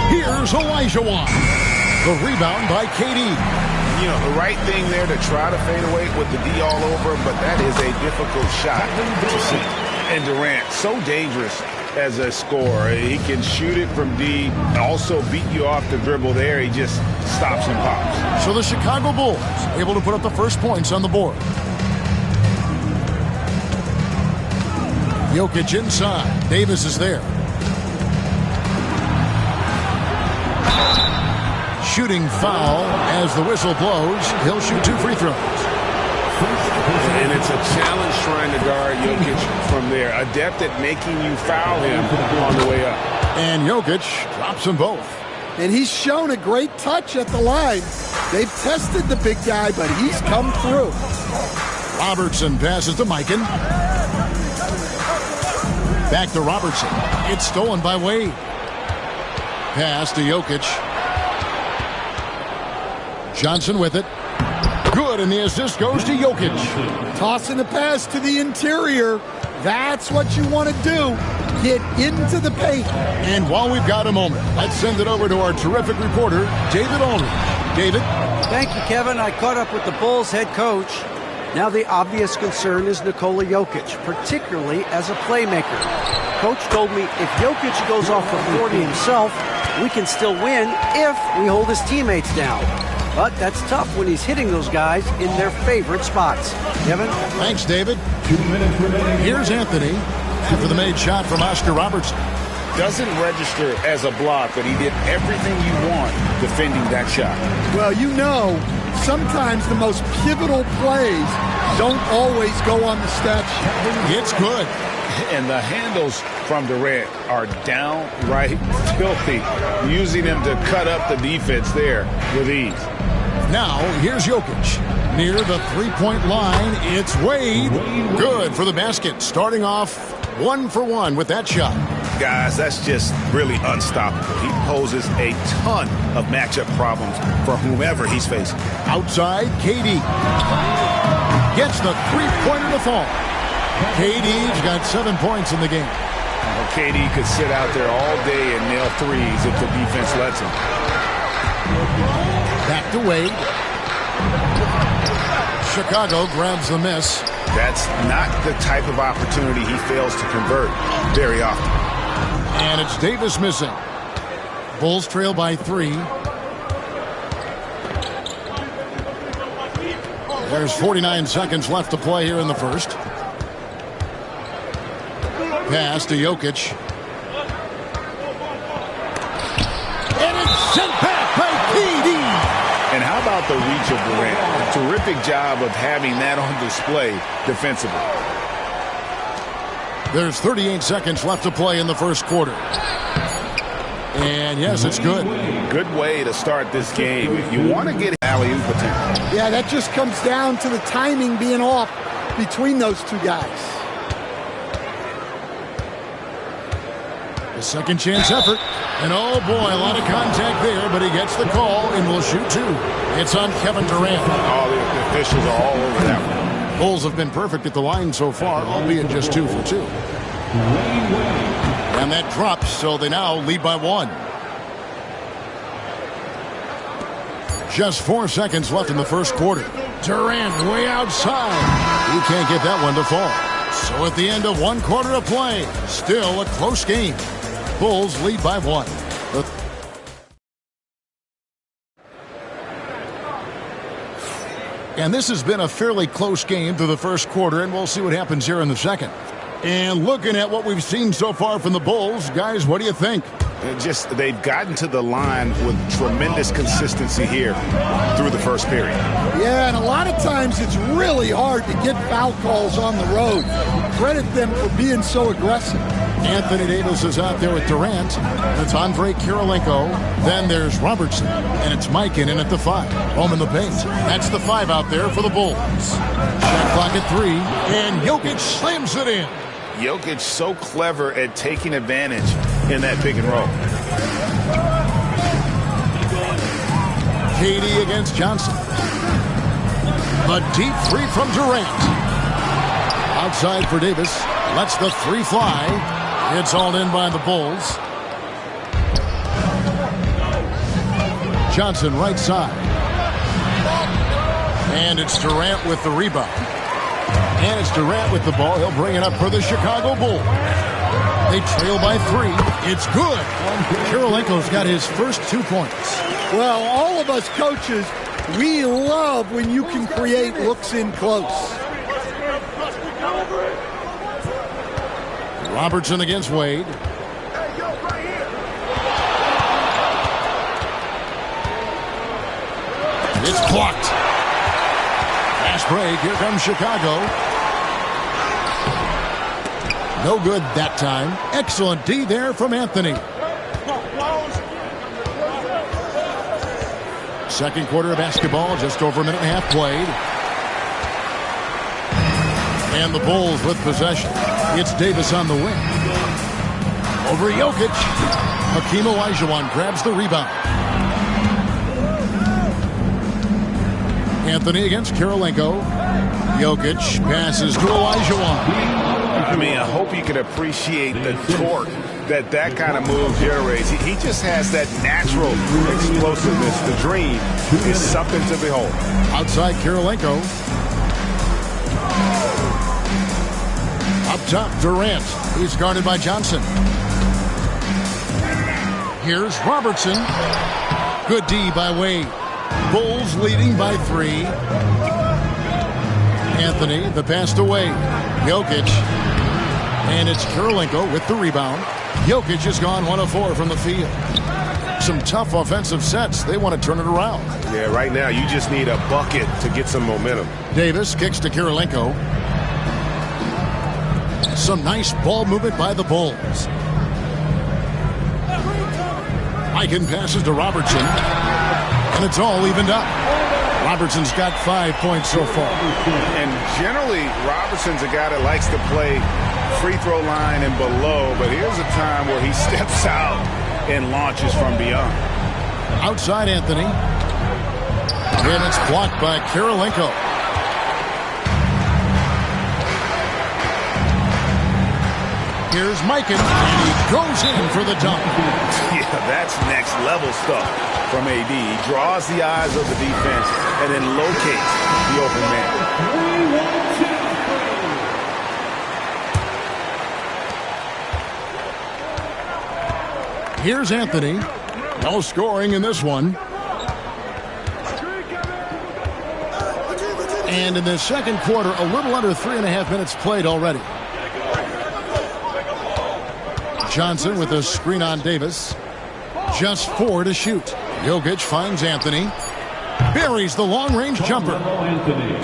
Here's Olajuwon. The rebound by KD. You know, the right thing there to try to fade away with the D all over him, but that is a difficult shot to see. And Durant, so dangerous as a scorer. He can shoot it from D, also beat you off the dribble there. He just stops and pops. So the Chicago Bulls able to put up the first points on the board. Jokic inside. Davis is there. Shooting foul as the whistle blows. He'll shoot 2 free throws. And it's a challenge trying to guard Jokic from there. Adept at making you foul him on the way up. And Jokic drops them both. And he's shown a great touch at the line. They've tested the big guy, but he's come through. Robertson passes to Mikan. Back to Robertson. It's stolen by Wade. Pass to Jokic. Johnson with it. Good, and the assist goes to Jokic. Tossing the pass to the interior. That's what you want to do. Get into the paint. And while we've got a moment, let's send it over to our terrific reporter, David Aldridge. David? Thank you, Kevin. I caught up with the Bulls head coach. Now the obvious concern is Nikola Jokic, particularly as a playmaker. Coach told me if Jokic goes off for 40 himself, we can still win if we hold his teammates down. But that's tough when he's hitting those guys in their favorite spots. Kevin? Thanks, David. 2 minutes remaining. Here's Anthony after the made shot from Oscar Robertson. Doesn't register as a block, but he did everything you want defending that shot. Well, you know, sometimes the most pivotal plays don't always go on the stat sheet. It's good. And the handles from Durant are downright filthy, using him to cut up the defense there with ease. Now, here's Jokic. Near the three-point line, it's Wade. Good for the basket. Starting off 1 for 1 with that shot. Guys, that's just really unstoppable. He poses a ton of matchup problems for whomever he's facing. Outside, KD. Gets the three-pointer to fall. KD's got 7 points in the game. Well, KD could sit out there all day and nail threes if the defense lets him. Back to Wade. Chicago grabs the miss. That's not the type of opportunity he fails to convert very often. And it's Davis missing. Bulls trail by 3. There's 49 seconds left to play here in the first. Pass to Jokic. And it's sent back by KD. And how about the reach of Durant? A terrific job of having that on display defensively. There's 38 seconds left to play in the first quarter. And yes, it's good. Good way to start this game. If you want to get alley-oop attempt. Yeah, that just comes down to the timing being off between those two guys. A second chance effort. And oh boy, a lot of contact there, but he gets the call and will shoot 2. It's on Kevin Durant. Oh, the officials are all over that one. Bulls have been perfect at the line so far, albeit just 2 for 2. And that drops, so they now lead by 1. Just 4 seconds left in the first quarter. Durant way outside. He can't get that one to fall. So at the end of 1 quarter of play, still a close game. Bulls lead by 1. And this has been a fairly close game through the first quarter, and we'll see what happens here in the second. And looking at what we've seen so far from the Bulls, guys, what do you think? They've gotten to the line with tremendous consistency here through the first period. Yeah, and a lot of times it's really hard to get foul calls on the road. Credit them for being so aggressive. Anthony Davis is out there with Durant. It's Andre Kirilenko. Then there's Robertson. And it's Mikan in at the 5. Home in the paint. That's the 5 out there for the Bulls. Shot clock at 3. And Jokic slams it in. Jokic so clever at taking advantage in that pick and roll. KD against Johnson. A deep 3 from Durant. Outside for Davis. Lets the 3 fly. It's all in by the Bulls. Johnson right side. And it's Durant with the rebound. And it's Durant with the ball. He'll bring it up for the Chicago Bulls. They trail by 3. It's good. Kirilenko's got his first 2 points. Well, all of us coaches, we love when you can create looks in close. Robertson against Wade. It's blocked. Fast break. Here comes Chicago. No good that time. Excellent D there from Anthony. Second quarter of basketball. Just over a minute and a half played. And the Bulls with possession. It's Davis on the wing. Over Jokic. Hakeem Olajuwon grabs the rebound. Anthony against Kirilenko. Jokic passes to Olajuwon. I mean, I hope you can appreciate the torque that kind of move generates. He just has that natural explosiveness. The dream is something to behold. Outside Kirilenko. Up top, Durant. He's guarded by Johnson. Here's Robertson. Good D by Wade. Bulls leading by 3. Anthony, the pass to Wade. Jokic. And it's Kirilenko with the rebound. Jokic has gone 1 of 4 from the field. Some tough offensive sets. They want to turn it around. Yeah, right now you just need a bucket to get some momentum. Davis kicks to Kirilenko. Some nice ball movement by the Bulls. Mikan passes to Robertson. And it's all evened up. Robertson's got 5 points so far. And generally, Robertson's a guy that likes to play free throw line and below, but here's a time where he steps out and launches from beyond. Outside Anthony. And it's blocked by Kirilenko. Here's Mikan, and he goes in for the dunk. Yeah, that's next level stuff from AD. He draws the eyes of the defense and then locates the open man. Here's Anthony. No scoring in this one. And in the second quarter, a little under 3.5 minutes played already. Johnson with a screen on Davis. Just 4 to shoot. Jokic finds Anthony. Buries the long-range jumper.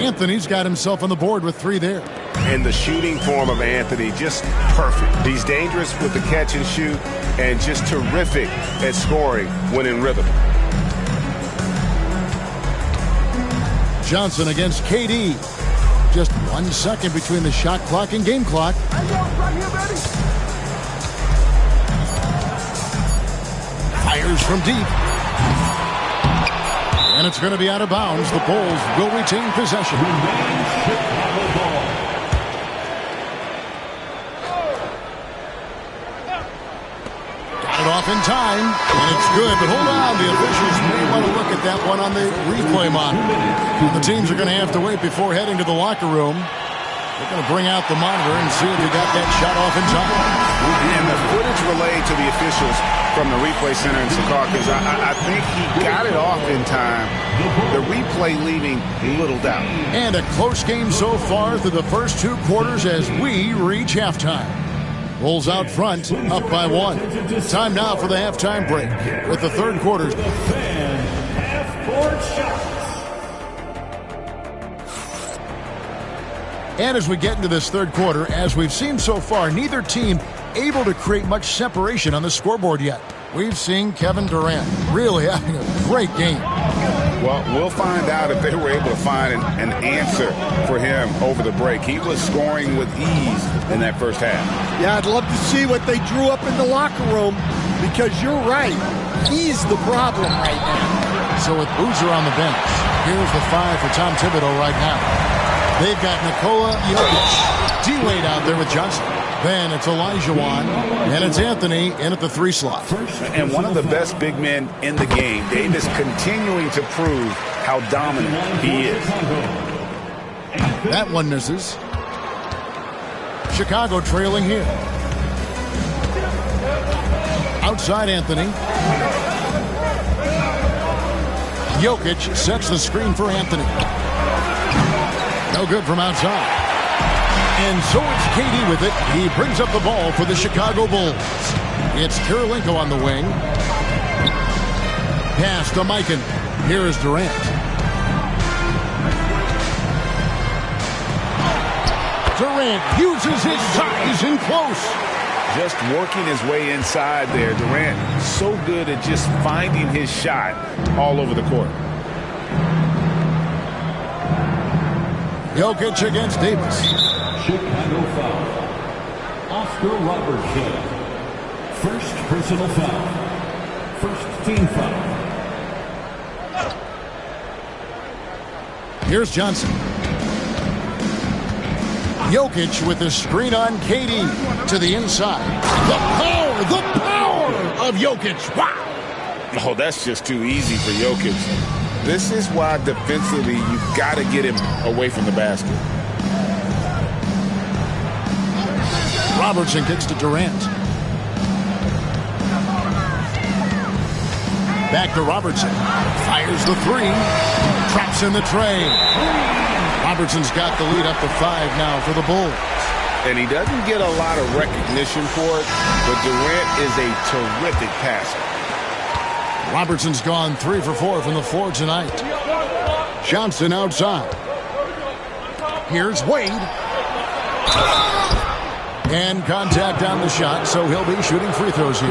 Anthony's got himself on the board with 3 there. And the shooting form of Anthony, just perfect. He's dangerous with the catch and shoot and just terrific at scoring when in rhythm. Johnson against KD. Just 1 second between the shot clock and game clock. Fires from deep. And it's going to be out of bounds. The Bulls will retain possession. off in time, and it's good. But hold on, the officials may want to look at that one on the replay monitor. The teams are going to have to wait before heading to the locker room. They're going to bring out the monitor and see if he got that shot off in time. And the footage relayed to the officials from the replay center in Secaucus, I think he got it off in time. The replay leaving little doubt. And a close game so far through the first 2 quarters as we reach halftime. Bulls out front, up by 1. Time now for the halftime break with the third quarter. And as we get into this third quarter, as we've seen so far, neither team able to create much separation on the scoreboard yet. We've seen Kevin Durant really having a great game. Well, we'll find out if they were able to find an answer for him over the break. He was scoring with ease in that first half. Yeah, I'd love to see what they drew up in the locker room because you're right. He's the problem right now. So with Boozer on the bench, here's the 5 for Tom Thibodeau right now. They've got Nikola Jokic, D-Wade out there with Johnson. Then it's Olajuwon, and it's Anthony in at the 3 slot. And one of the best big men in the game, Davis continuing to prove how dominant he is. That one misses. Chicago trailing here. Outside Anthony. Jokic sets the screen for Anthony. No good from outside. And so it's KD with it. He brings up the ball for the Chicago Bulls. It's Kirilenko on the wing. Pass to Mikan. Here's Durant. Durant uses his size in close. Just working his way inside there. Durant so good at just finding his shot all over the court. Jokic against Davis. Chicago foul. Oscar Robertson. First personal foul. First team foul. Here's Johnson. Jokic with the screen on KD to the inside. The power of Jokic. Wow. Oh, that's just too easy for Jokic. This is why defensively you've got to get him away from the basket. Robertson kicks to Durant. Back to Robertson. Fires the 3. Traps in the tray. Robertson's got the lead up to 5 now for the Bulls. And he doesn't get a lot of recognition for it, but Durant is a terrific passer. Robertson's gone 3 for 4 from the floor tonight. Johnson outside. Here's Wade. And contact on the shot, so he'll be shooting free throws here.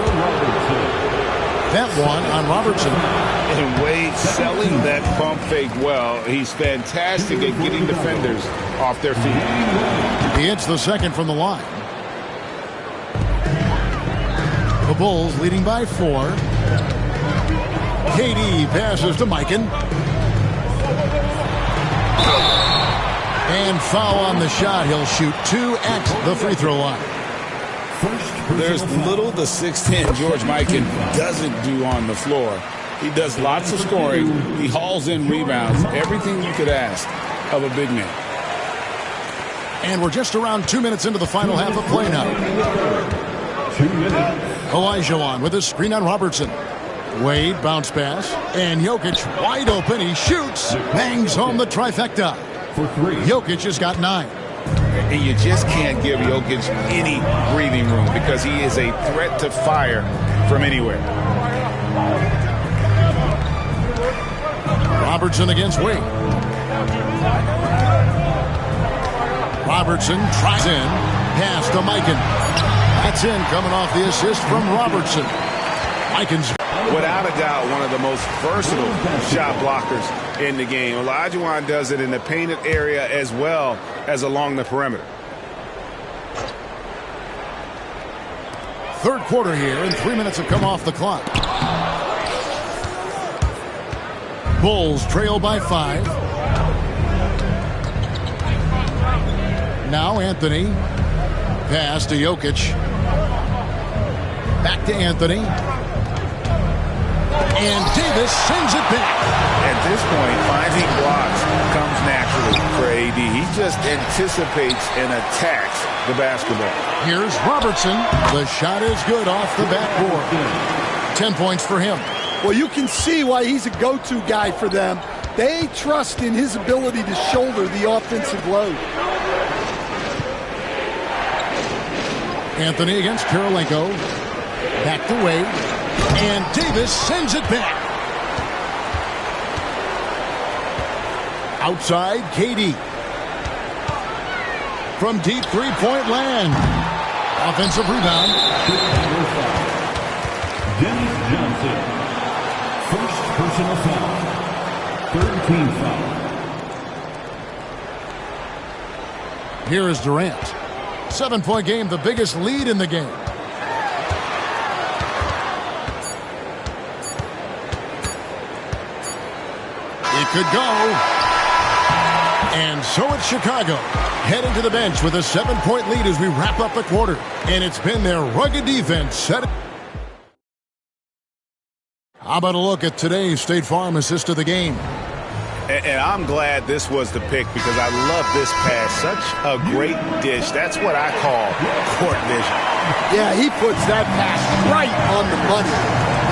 That one on Robertson. And Wade selling that pump fake well. He's fantastic at getting defenders off their feet. He hits the second from the line. The Bulls leading by 4. KD passes to Mikan. And foul on the shot. He'll shoot 2 at the free throw line. There's little the 6'10" George Mikan doesn't do on the floor. He does lots of scoring. He hauls in rebounds. Everything you could ask of a big man. And we're just around 2 minutes into the final half of play now. 2 minutes. Olajuwon with a screen on Robertson. Wade bounce pass. And Jokic wide open. He shoots. Bangs home the trifecta. For 3. Jokic has got 9. And you just can't give Jokic any breathing room because he is a threat to fire from anywhere. Robertson against Wade. Robertson tries in. Pass to Mikan. That's in, coming off the assist from Robertson. Mikan's without a doubt one of the most versatile shot blockers in the game. Olajuwon does it in the painted area as well as along the perimeter. Third quarter here, and 3 minutes have come off the clock. Bulls trail by 5. Now Anthony. Pass to Jokic. Back to Anthony. And Davis sends it back. At this point, finding blocks comes naturally for AD. He just anticipates and attacks the basketball. Here's Robertson. The shot is good off the backboard. 10 points for him. Well, you can see why he's a go-to guy for them. They trust in his ability to shoulder the offensive load. Anthony against Kirilenko. Back to Wade. And Davis sends it back. Outside, KD. From deep three-point land. Offensive rebound. Dennis Johnson. First personal foul. Third team foul. Here is Durant. 7-point game, the biggest lead in the game. It could go. And so it's Chicago. Heading to the bench with a 7-point lead as we wrap up the quarter. And it's been their rugged defense set. How about a look at today's State Farm assist of the game? And I'm glad this was the pick because I love this pass. Such a great dish. That's what I call court vision. Yeah, he puts that pass right on the money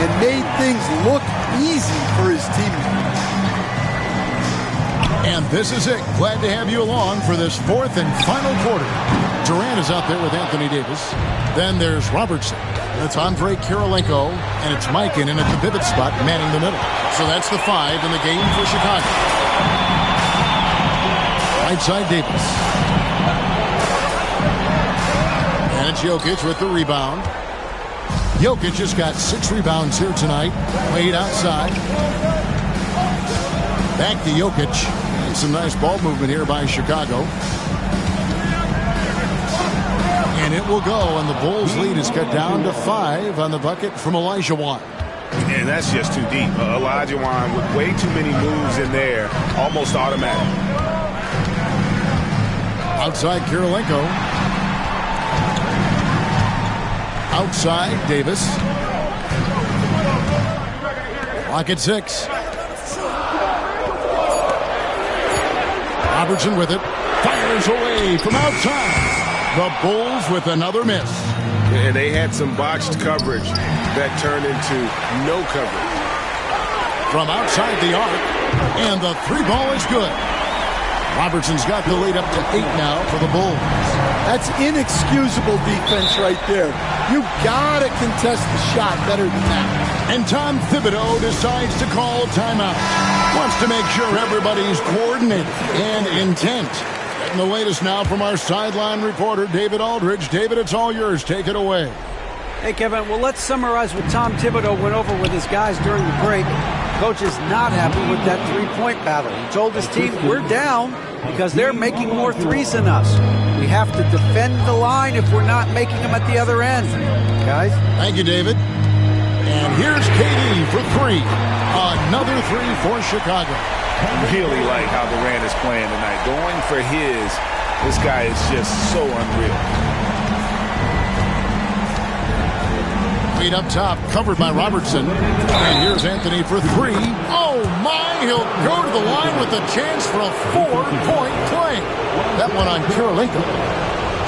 and made things look easy for his teammates. And this is it. Glad to have you along for this fourth and final quarter. Durant is out there with Anthony Davis. Then there's Robertson. That's Andre Kirilenko. And it's Mikan in at the pivot spot, manning the middle. So that's the 5 in the game for Chicago. Right side Davis. And it's Jokic with the rebound. Jokic has got 6 rebounds here tonight. Wade outside. Back to Jokic. And some nice ball movement here by Chicago. And it will go, and the Bulls' lead is cut down to 5 on the bucket from Olajuwon. And that's just too deep. Olajuwon with way too many moves in there, almost automatic. Outside Kirilenko. Outside Davis. Clock at 6. Robertson with it. Fires away from outside. The Bulls with another miss. And they had some botched coverage that turned into no coverage. From outside the arc. And the 3 ball is good. Robertson's got the lead up to 8 now for the Bulls. That's inexcusable defense right there. You've got to contest the shot better than that. And Tom Thibodeau decides to call timeout. Wants to make sure everybody's coordinated and intent. And the latest now from our sideline reporter, David Aldridge. David, it's all yours. Take it away. Hey, Kevin, well, let's summarize what Tom Thibodeau went over with his guys during the break. Coach is not happy with that three-point battle. He told his team, we're down because they're making more threes than us. We have to defend the line if we're not making them at the other end. Guys? Thank you, David. And here's KD for 3. Another 3 for Chicago. Really like how Durant is playing tonight. Going for this guy is just so unreal. Feet up top, covered by Robertson. And here's Anthony for 3. Oh, my! He'll go to the line with a chance for a 4-point play. That one on Kirilenko.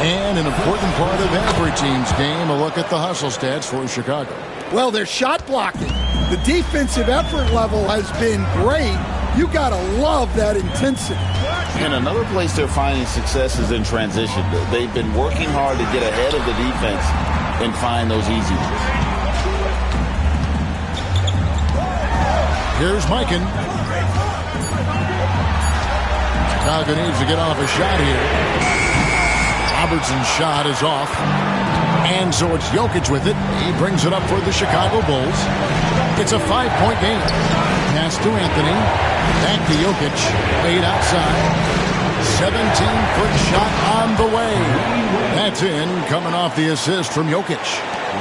And an important part of every team's game, a look at the hustle stats for Chicago. Well, they're shot blocking. The defensive effort level has been great. You got to love that intensity. And another place they're finding success is in transition. They've been working hard to get ahead of the defense and find those easy ones. Here's Mikan. Chicago needs to get off a shot here. Robertson's shot is off. And so it's Jokic with it. He brings it up for the Chicago Bulls. It's a 5-point game. Pass to Anthony. Back to Jokic. Laid outside. 17-foot shot on the way. That's in, coming off the assist from Jokic.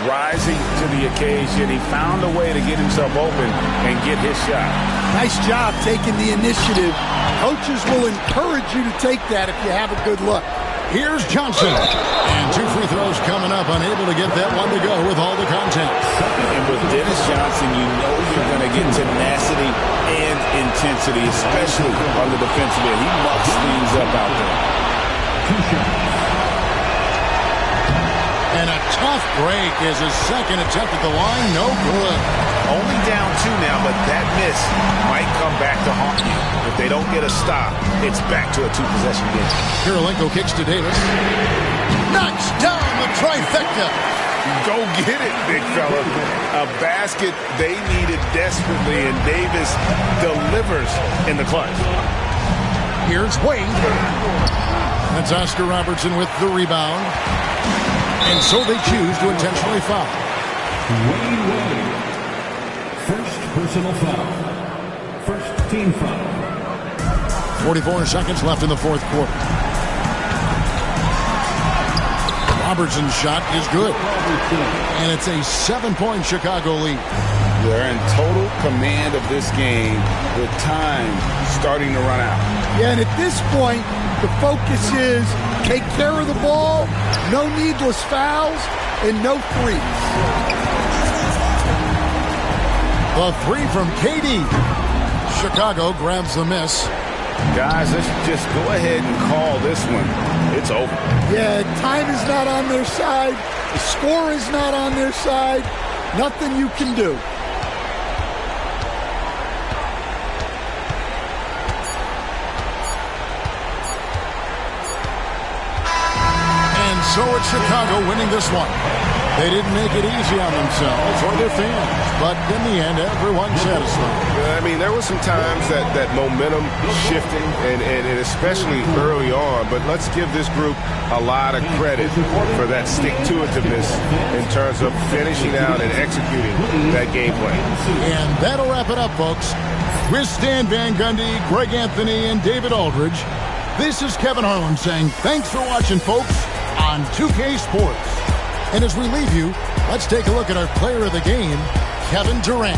Rising to the occasion. He found a way to get himself open and get his shot. Nice job taking the initiative. Coaches will encourage you to take that if you have a good look. Here's Johnson. And 2 free throws coming up, unable to get that one to go with all the contact. And with Dennis Johnson, you know you're going to get tenacity and intensity, especially on the defensive end. He mucks things up out there. And a tough break is his second attempt at the line. No good. Only down 2 now, but that miss might come back to haunt you. If they don't get a stop, it's back to a 2-possession game. Kirilenko kicks to Davis. Knocks down the trifecta. Go get it, big fella. A basket they needed desperately, and Davis delivers in the clutch. Here's Wade. That's Oscar Robertson with the rebound. And so they choose to intentionally foul. Wade. First personal foul. First team foul. 44 seconds left in the fourth quarter. Robertson's shot is good. And it's a 7-point Chicago lead. They're in total command of this game with time starting to run out. Yeah, and at this point, the focus is take care of the ball, no needless fouls, and no threes. The 3 from KD. Chicago grabs the miss. Guys, let's just go ahead and call this one. It's over. Yeah, time is not on their side. The score is not on their side. Nothing you can do. So it's Chicago winning this one. They didn't make it easy on themselves or their fans, but in the end, everyone's satisfied. I mean, there were some times that momentum shifted, and especially early on, but let's give this group a lot of credit for that stick-to-itiveness in terms of finishing out and executing that game plan. And that'll wrap it up, folks. With Stan Van Gundy, Greg Anthony, and David Aldridge, this is Kevin Harlan saying thanks for watching, folks, on 2K Sports. And as we leave you, let's take a look at our player of the game, Kevin Durant.